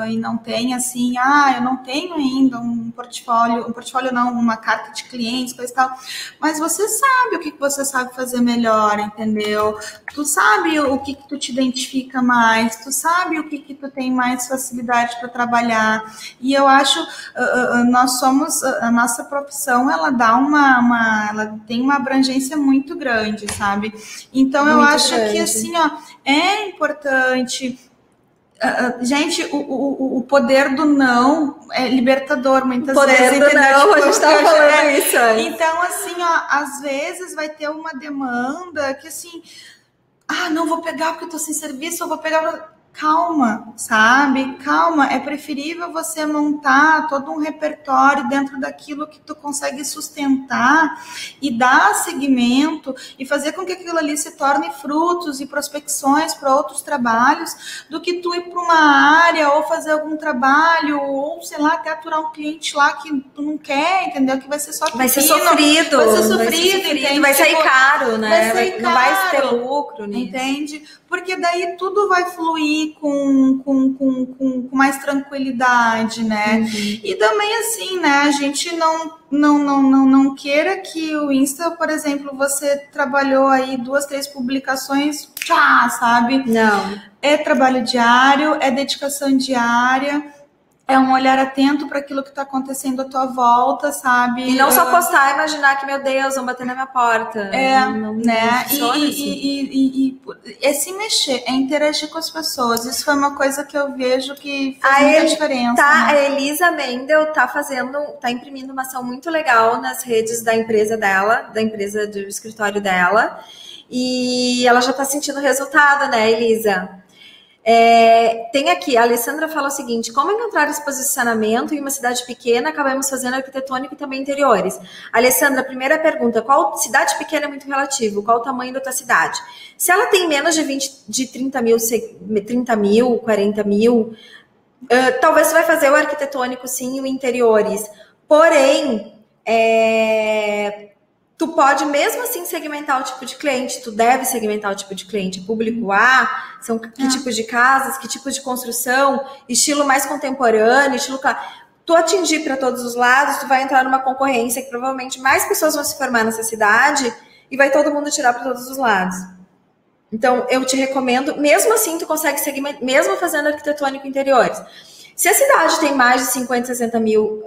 e não tem assim, eu não tenho ainda um portfólio não, uma carta de clientes, coisa e tal, mas você sabe o que você sabe fazer melhor, entendeu? Tu sabe o que tu te identifica mais, tu sabe o que tu tem mais facilidade para trabalhar, e eu acho nós somos, a nossa profissão, ela dá ela tem uma abrangência muito grande, sabe? Então eu acho que assim, ó, é importante. Gente, o poder do não é libertador muitas vezes. O poder do não, a gente estava falando isso antes. Então, assim, ó, às vezes vai ter uma demanda que assim, não vou pegar porque eu tô sem serviço, eu vou pegar... Calma, sabe? Calma, é preferível você montar todo um repertório dentro daquilo que tu consegue sustentar e dar seguimento e fazer com que aquilo ali se torne frutos e prospecções para outros trabalhos, do que tu ir para uma área ou fazer algum trabalho ou, sei lá, até aturar um cliente lá que tu não quer, entendeu? Que vai ser só vai ser sofrido. Vai ser sofrido, entende? Vai sair caro, né? Vai sair caro, não vai ter lucro nisso. Entende? Porque daí tudo vai fluir com mais tranquilidade, né? Uhum. E também assim, né? A gente não queira que o Insta, por exemplo, você trabalhou aí 2, 3 publicações, sabe? Não. É trabalho diário, é dedicação diária. É um olhar atento para aquilo que está acontecendo à tua volta, sabe? E não só postar e imaginar que, meu Deus, vão bater na minha porta. Não e é se mexer, é interagir com as pessoas. Isso foi uma coisa que eu vejo que faz muita diferença. Né? A Elisa Mendel tá imprimindo uma ação muito legal nas redes da empresa dela, da empresa do escritório dela. E ela já está sentindo resultado, né, Elisa? Tem aqui, a Alessandra fala o seguinte: como encontrar esse posicionamento em uma cidade pequena? Acabamos fazendo arquitetônico e também interiores. Alessandra, a primeira pergunta: qual cidade pequena é muito relativo? Qual o tamanho da tua cidade? Se ela tem menos de 30 mil, 40 mil, talvez você vai fazer o arquitetônico sim e o interiores. Porém, tu pode mesmo assim segmentar o tipo de cliente, tu deve segmentar o tipo de cliente. Público A, são que tipos de casas, que tipos de construção, estilo mais contemporâneo, estilo... Tu atingir para todos os lados, tu vai entrar numa concorrência que provavelmente mais pessoas vão se formar nessa cidade e vai todo mundo tirar para todos os lados. Então, eu te recomendo, mesmo assim, tu consegue segmentar, mesmo fazendo arquitetônico interiores. Se a cidade tem mais de 50, 60 mil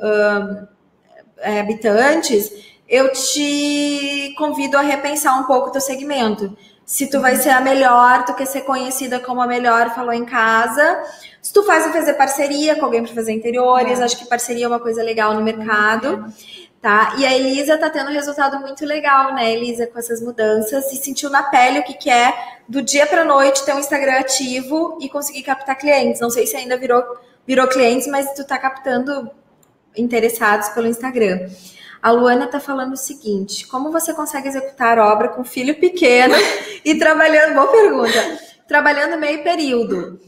habitantes, eu te convido a repensar um pouco o teu segmento. Se tu vai ser a melhor, tu quer ser conhecida como a melhor, falou em casa. Se tu vai fazer parceria com alguém para fazer interiores, acho que parceria é uma coisa legal no mercado. Tá? E a Elisa tá tendo um resultado muito legal, né, Elisa, com essas mudanças, e sentiu na pele o que é do dia para noite ter um Instagram ativo e conseguir captar clientes. Não sei se ainda virou clientes, mas tu tá captando interessados pelo Instagram. A Luana tá falando o seguinte: como você consegue executar obra com filho pequeno e trabalhando, boa pergunta, trabalhando meio período?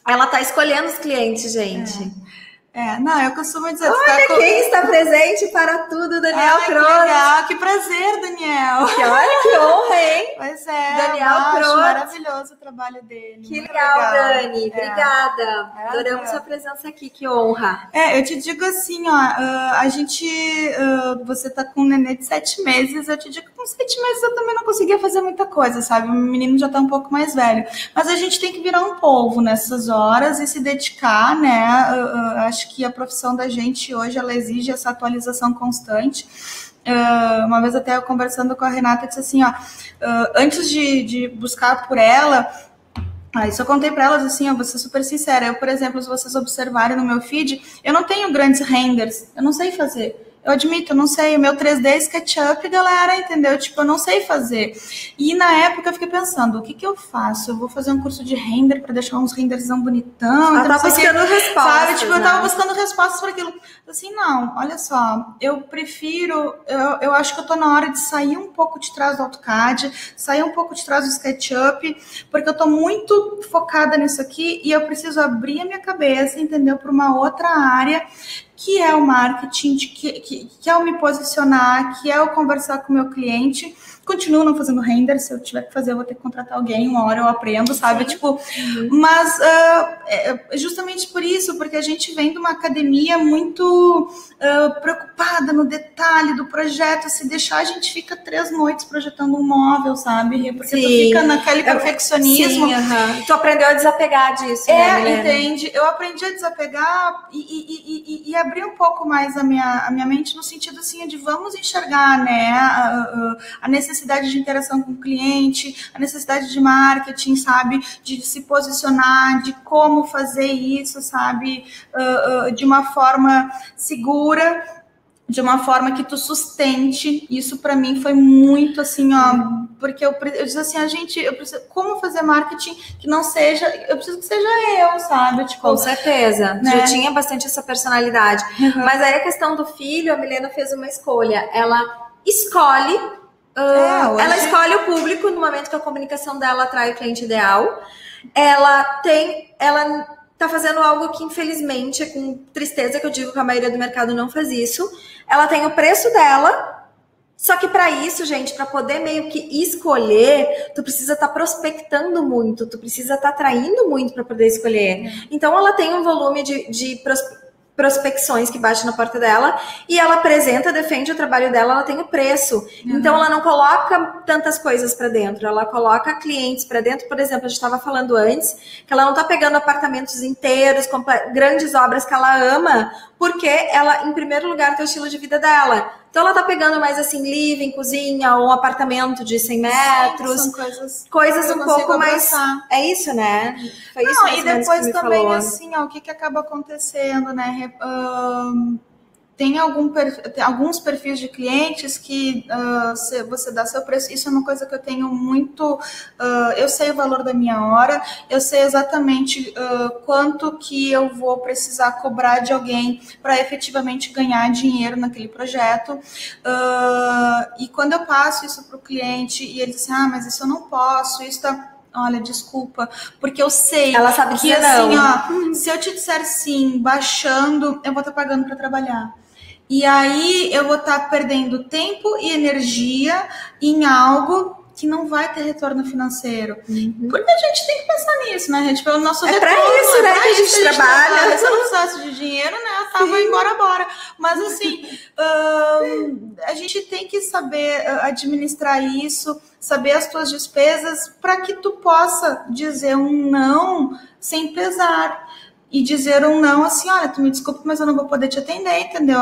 Ela tá escolhendo os clientes, gente. Não, eu costumo dizer... Olha quem está presente para tudo, Daniel Cross. Que legal, que prazer, Daniel. Olha que honra, hein? Pois é, Daniel Cross. Maravilhoso o trabalho dele. Que legal, Dani. Obrigada. Adoramos sua presença aqui, que honra. Eu te digo assim, ó, a gente, você tá com um nenê de 7 meses, eu te digo que com 7 meses eu também não conseguia fazer muita coisa, sabe? O menino já tá um pouco mais velho. Mas a gente tem que virar um polvo nessas horas e se dedicar, né? Acho que a profissão da gente hoje, ela exige essa atualização constante. Uma vez até eu conversando com a Renata, eu disse assim, ó, antes de buscar por ela, isso eu contei para elas assim, vou ser super sincera, eu, por exemplo, se vocês observarem no meu feed, eu não tenho grandes renders, eu não sei fazer. Eu admito, eu não sei. O meu 3D SketchUp, galera, entendeu? Tipo, eu não sei fazer. E na época eu fiquei pensando, o que que eu faço? Eu vou fazer um curso de render para deixar uns renderzão bonitão. Ela tá buscando respostas, sabe? Tipo, eu tava buscando respostas para aquilo. Assim, não, olha só, eu prefiro, eu acho que eu tô na hora de sair um pouco de trás do AutoCAD, sair um pouco de trás do SketchUp, porque eu tô muito focada nisso aqui e eu preciso abrir a minha cabeça, entendeu? Para uma outra área, que é o marketing, que é o me posicionar, que é o conversar com o meu cliente. Continuo não fazendo render, se eu tiver que fazer, eu vou ter que contratar alguém, uma hora eu aprendo, sabe? Sim. Tipo, mas justamente por isso, porque a gente vem de uma academia muito preocupada no detalhe do projeto. Se deixar, a gente fica 3 noites projetando um móvel, sabe? Porque tu fica naquele perfeccionismo. Sim, Tu aprendeu a desapegar disso, né, Milena? Entende? Eu aprendi a desapegar e abrir um pouco mais a minha mente no sentido, assim, de vamos enxergar, né, a necessidade de interação com o cliente, a necessidade de marketing, sabe? De se posicionar, de como fazer isso, sabe? De uma forma segura, de uma forma que tu sustente. Isso para mim foi muito assim, ó, porque eu disse assim, eu preciso, como fazer marketing que não seja, eu preciso que seja eu, sabe? Tipo, com certeza, né? Já tinha bastante essa personalidade. Mas aí a questão do filho, a Milena fez uma escolha, ela escolhe ela escolhe o público no momento que a comunicação dela atrai o cliente ideal. Ela tá fazendo algo que, infelizmente, é com tristeza que eu digo que a maioria do mercado não faz isso. Ela tem o preço dela, só que para isso, gente, para poder meio que escolher, tu precisa estar prospectando muito, tu precisa estar atraindo muito para poder escolher. Então, ela tem um volume de prospecções que bate na porta dela e ela apresenta, defende o trabalho dela, ela tem o preço. Então ela não coloca tantas coisas para dentro, ela coloca clientes para dentro. Por exemplo, a gente estava falando antes que ela não está pegando apartamentos inteiros, grandes obras que ela ama, porque ela, em primeiro lugar, tem o estilo de vida dela. Então ela tá pegando mais assim, living, cozinha, ou um apartamento de 100 metros. São coisas um pouco mais. É isso, né? Foi isso. Não, e depois também, falou. Assim, ó, o que acaba acontecendo, né? Tem alguns perfis de clientes que você dá seu preço. Isso é uma coisa que eu tenho muito. Eu sei o valor da minha hora, eu sei exatamente quanto que eu vou precisar cobrar de alguém para efetivamente ganhar dinheiro naquele projeto. E quando eu passo isso para o cliente e ele diz assim, mas isso eu não posso, isso tá. Olha, desculpa, porque eu sei ela sabe que assim, ó, se eu te disser sim, baixando, eu vou estar pagando para trabalhar. E aí eu vou estar perdendo tempo e energia em algo que não vai ter retorno financeiro. Porque a gente tem que pensar nisso, né, gente? Pelo nosso retorno. Pra isso, né, que a gente trabalha. Se eu não precisasse de dinheiro, né, eu tava embora. Mas assim, a gente tem que saber administrar isso, saber as tuas despesas, para que tu possa dizer um não sem pesar. E dizer um não assim, olha, tu me desculpa, mas eu não vou poder te atender, entendeu?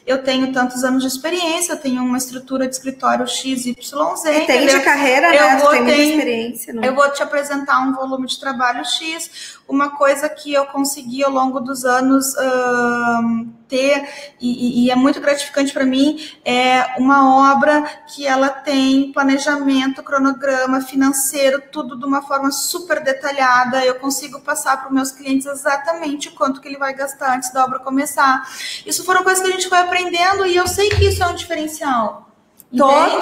Eu tenho tantos anos de experiência, eu tenho uma estrutura de escritório XYZ. E tem de carreira, né? Tu tem muita experiência. Não? Eu vou te apresentar um volume de trabalho X, uma coisa que eu consegui ao longo dos anos ter, e é muito gratificante para mim, é uma obra que ela tem planejamento, cronograma, financeiro, tudo de uma forma super detalhada. Eu consigo passar para os meus clientes exatamente quanto que ele vai gastar antes da obra começar. Isso foram coisas que a gente foi aprendendo e eu sei que isso é um diferencial.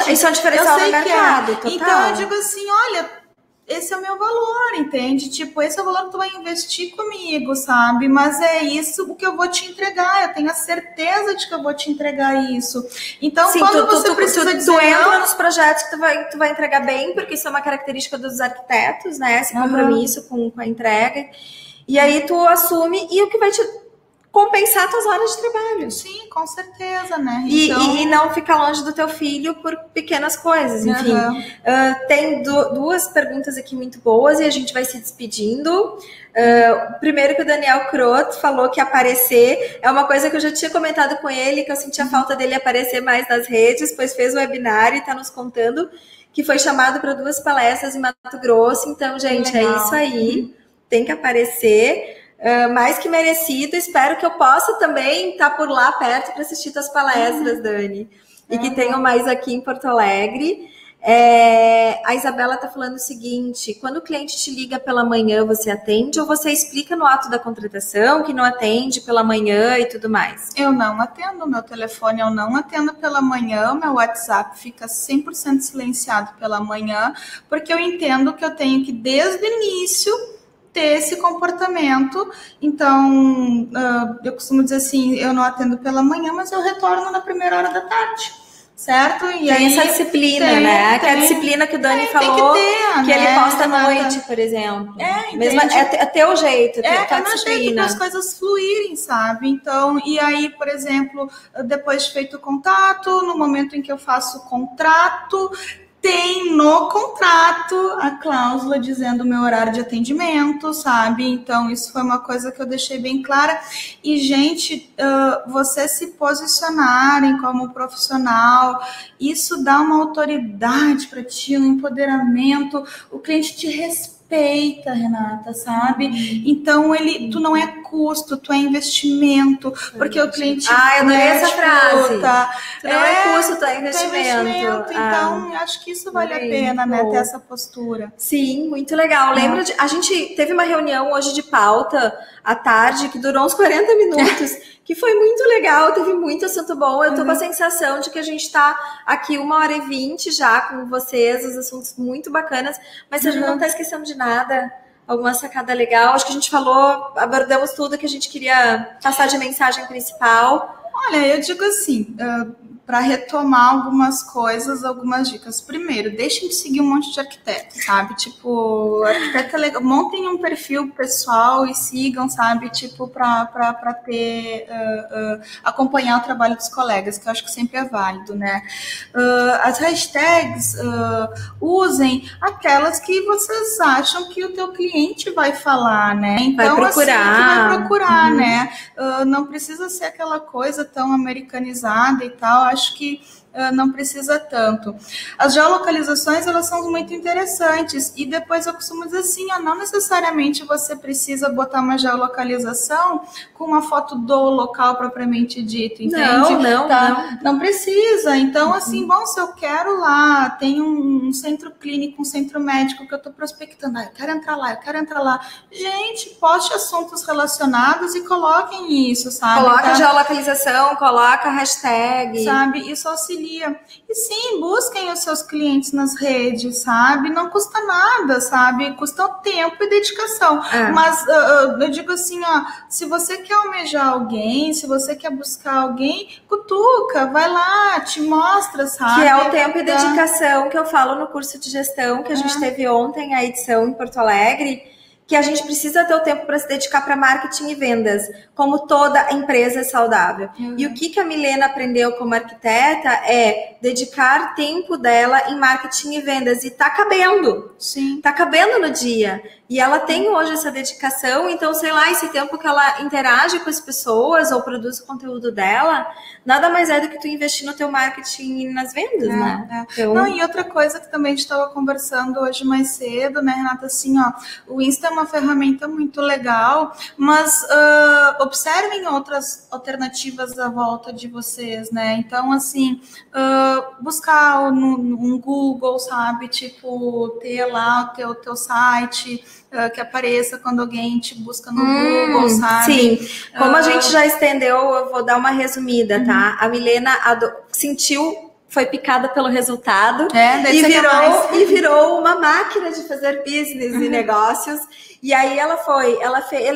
Isso é um diferencial no mercado, total. Então eu digo assim, olha, esse é o meu valor, entende? Tipo, esse é o valor que tu vai investir comigo, sabe? Mas é isso o que eu vou te entregar. Eu tenho a certeza de que eu vou te entregar isso. Então, sim, quando você precisa dizer... Tu entra nos projetos que tu vai entregar bem, porque isso é uma característica dos arquitetos, né? Esse compromisso com a entrega. E aí tu assume e o que vai te compensar tuas horas de trabalho. Sim, com certeza, né? Então... E não ficar longe do teu filho por pequenas coisas, enfim. Tem duas perguntas aqui muito boas e a gente vai se despedindo. Primeiro que o Daniel Croto falou que aparecer é uma coisa que eu já tinha comentado com ele, que eu sentia falta dele aparecer mais nas redes, pois fez o webinar e está nos contando que foi chamado para 2 palestras em Mato Grosso. Então, gente, legal. É isso aí. Tem que aparecer. mais que merecido. Espero que eu possa também estar por lá perto para assistir tuas palestras, Dani. E que tenham mais aqui em Porto Alegre. A Isabela está falando o seguinte: quando o cliente te liga pela manhã, você atende ou você explica no ato da contratação que não atende pela manhã e tudo mais? Eu não atendo, meu telefone eu não atendo pela manhã, meu WhatsApp fica 100% silenciado pela manhã, porque eu entendo que eu tenho que, desde o início, ter esse comportamento. Então, eu costumo dizer assim, eu não atendo pela manhã, mas eu retorno na primeira hora da tarde. Certo? E tem aí, essa disciplina, né? Que é a disciplina que o Dani falou, que ele posta à noite, por exemplo. Mesmo, é teu jeito, tua disciplina. Para as coisas fluírem, sabe? Então, e aí, por exemplo, depois de feito o contato, no momento em que eu faço o contrato, tem no contrato a cláusula dizendo o meu horário de atendimento, sabe? Então, isso foi uma coisa que eu deixei bem clara. E, gente, vocês se posicionarem como profissional, isso dá uma autoridade para ti, um empoderamento, o cliente te respeita, Renata, sabe? Então, tu não é custo, tu é investimento, porque o cliente... eu adorei essa frase. Tu não é custo, tu é investimento. Então, acho que isso vale a pena, né, ter essa postura. Sim, muito legal. Lembra a gente teve uma reunião hoje de pauta à tarde, que durou uns 40 minutos, que foi muito legal, teve muito assunto bom. Eu tô com a sensação de que a gente tá aqui 1h20 já com vocês, os assuntos muito bacanas, mas a gente não tá esquecendo de nada. Alguma sacada legal? Acho que a gente falou, abordamos tudo que a gente queria passar de mensagem principal. Olha, eu digo assim, para retomar algumas coisas, algumas dicas. Primeiro, deixem de seguir um monte de arquiteto, sabe? Tipo, arquiteto é legal. Montem um perfil pessoal e sigam, sabe? Tipo, para ter, acompanhar o trabalho dos colegas, que eu acho que sempre é válido, né? As hashtags, usem aquelas que vocês acham que o teu cliente vai falar, né? Então, vai procurar. Assim, que vai procurar, né? Não precisa ser aquela coisa tão americanizada e tal. Acho que não precisa tanto. As geolocalizações, elas são muito interessantes, e depois eu costumo dizer assim, não necessariamente você precisa botar uma geolocalização com uma foto do local propriamente dito, entende? Não precisa. Então, assim, bom, se eu quero lá, tem um centro clínico, um centro médico que eu estou prospectando, eu quero entrar lá. Gente, poste assuntos relacionados e coloquem isso, sabe? Coloca geolocalização, coloca hashtag. Sabe? Isso auxilia. E sim, busquem os seus clientes nas redes, sabe? Não custa nada, sabe? Custa tempo e dedicação. Mas eu digo assim, se você quer almejar alguém, se você quer buscar alguém, cutuca, vai lá, te mostra, sabe? Que é o tempo e dedicação que eu falo no curso de gestão que a gente teve ontem, a edição em Porto Alegre, que a gente precisa ter o tempo para se dedicar para marketing e vendas, como toda empresa é saudável. E o que a Milena aprendeu como arquiteta é dedicar tempo dela em marketing e vendas. E tá cabendo. Sim. Tá cabendo no dia. E ela tem hoje essa dedicação, então, sei lá, esse tempo que ela interage com as pessoas ou produz o conteúdo dela, nada mais é do que tu investir no teu marketing e nas vendas, né? Então... Não, e outra coisa que também a gente estava conversando hoje mais cedo, né, Renata, assim, o Insta é uma ferramenta muito legal, mas observem outras alternativas à volta de vocês, né? Então, assim, buscar um Google, sabe? Tipo, ter lá o teu site, que apareça quando alguém te busca no Google, sabe? Sim, como a gente já estendeu, eu vou dar uma resumida, tá? A Milena foi picada pelo resultado e virou uma máquina de fazer business e negócios. E aí ela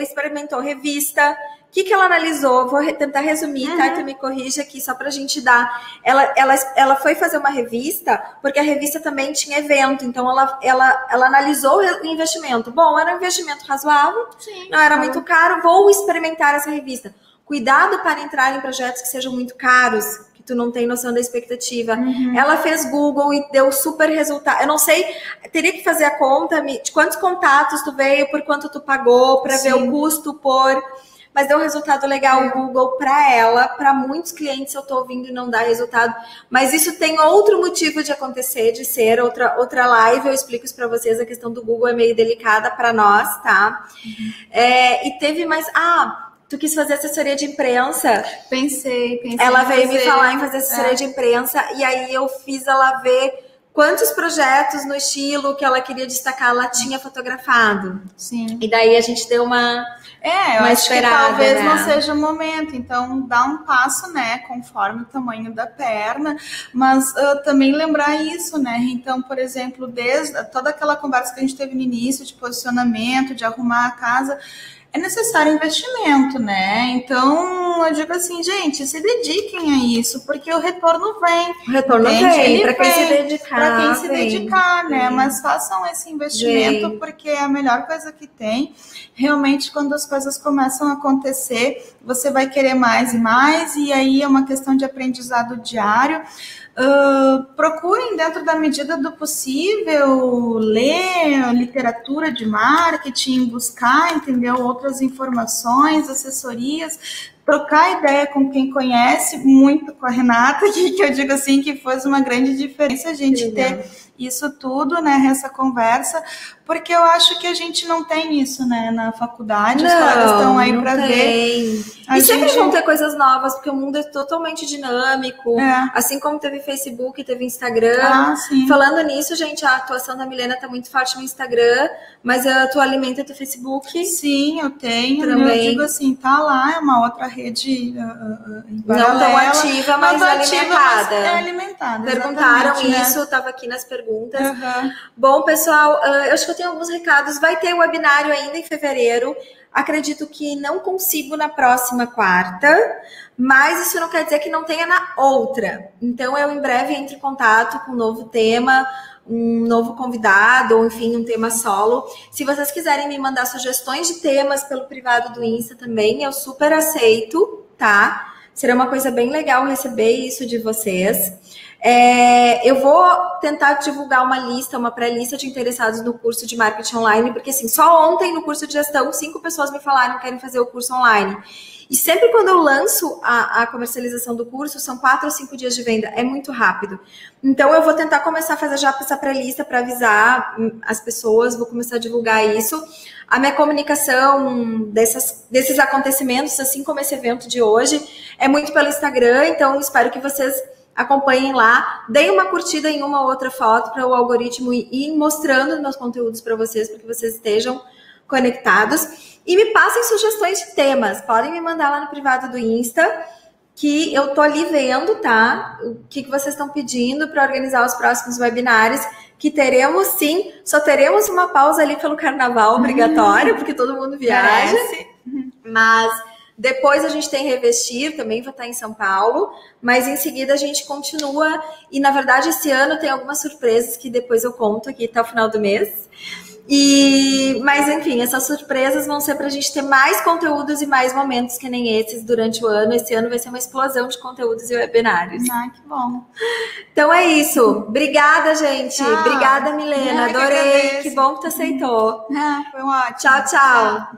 experimentou revista. O que ela analisou? Vou tentar resumir, tá? Tu me corrige aqui, só pra gente dar. Ela foi fazer uma revista, porque a revista também tinha evento, então ela analisou o investimento. Bom, era um investimento razoável, não era muito caro, vou experimentar essa revista. Cuidado para entrar em projetos que sejam muito caros, que tu não tem noção da expectativa. Ela fez Google e deu super resultado. Eu não sei, teria que fazer a conta de quantos contatos tu veio, por quanto tu pagou, para ver o custo por... mas deu um resultado legal o Google para ela. Para muitos clientes eu tô ouvindo e não dá resultado, mas isso tem outro motivo de acontecer, de ser outra live. Eu explico isso para vocês. A questão do Google é meio delicada para nós, tá? E teve mais... Tu quis fazer assessoria de imprensa? Pensei. Ela veio me falar em fazer assessoria de imprensa, e aí eu fiz ela ver quantos projetos no estilo que ela queria destacar ela tinha fotografado. Sim. E daí a gente deu uma eu acho que talvez né? não seja o momento. Então, dá um passo, né, conforme o tamanho da perna, mas também lembrar isso, né? Então, por exemplo, desde toda aquela conversa que a gente teve no início de posicionamento, de arrumar a casa, é necessário investimento, né? Então, eu digo assim, gente, se dediquem a isso, porque o retorno vem. O retorno vem, para quem se dedicar. Para quem se dedicar, né? Mas façam esse investimento, porque é a melhor coisa que tem. Realmente, quando as coisas começam a acontecer, você vai querer mais e mais, e aí é uma questão de aprendizado diário. Procurem, dentro da medida do possível, ler literatura de marketing, buscar, entendeu, outras informações, assessorias, trocar ideia com quem conhece, muito com a Renata, que eu digo assim, que fez uma grande diferença a gente ter isso tudo, né, essa conversa, porque eu acho que a gente não tem isso, né, na faculdade, os colegas estão aí para ver. E sempre vão ter coisas novas, porque o mundo é totalmente dinâmico, assim como teve Facebook, teve Instagram. Falando nisso, gente, a atuação da Milena tá muito forte no Instagram, mas tu alimenta teu Facebook? Sim, eu tenho, também. Eu digo assim, tá lá, é uma outra rede não tão ativa, mas alimentada. É alimentada. Perguntaram isso, eu tava aqui nas perguntas. Bom, pessoal, eu acho que eu tenho alguns recados. Vai ter webinário ainda em fevereiro. Acredito que não consigo na próxima quarta, mas isso não quer dizer que não tenha na outra. Então, eu em breve entro em contato com um novo tema, um novo convidado, ou enfim, um tema solo. Se vocês quiserem me mandar sugestões de temas pelo privado do Insta também, eu super aceito, tá? Será uma coisa bem legal receber isso de vocês. Eu vou tentar divulgar uma lista, uma pré-lista de interessados no curso de marketing online, porque assim, só ontem no curso de gestão, 5 pessoas me falaram que querem fazer o curso online. E sempre quando eu lanço a comercialização do curso, são 4 ou 5 dias de venda, é muito rápido. Então eu vou tentar começar a fazer já essa pré-lista para avisar as pessoas, vou começar a divulgar isso. A minha comunicação desses acontecimentos, assim como esse evento de hoje, é muito pelo Instagram, então espero que vocês acompanhem lá, deem uma curtida em uma ou outra foto para o algoritmo ir mostrando meus conteúdos para vocês, para que vocês estejam conectados. E me passem sugestões de temas, podem me mandar lá no privado do Insta, que eu tô ali vendo, tá? O que vocês estão pedindo para organizar os próximos webinários, que teremos sim, só teremos uma pausa ali pelo carnaval obrigatório, porque todo mundo viaja, mas depois a gente tem Revestir, também vou estar em São Paulo, mas em seguida a gente continua, e na verdade esse ano tem algumas surpresas que depois eu conto aqui até o final do mês. Mas enfim, essas surpresas vão ser para a gente ter mais conteúdos e mais momentos que nem esses durante o ano. Esse ano vai ser uma explosão de conteúdos e webinários. Que bom. Então é isso. Obrigada, gente. Obrigada, Milena. Adorei. Que bom que tu aceitou. Foi ótimo. Tchau.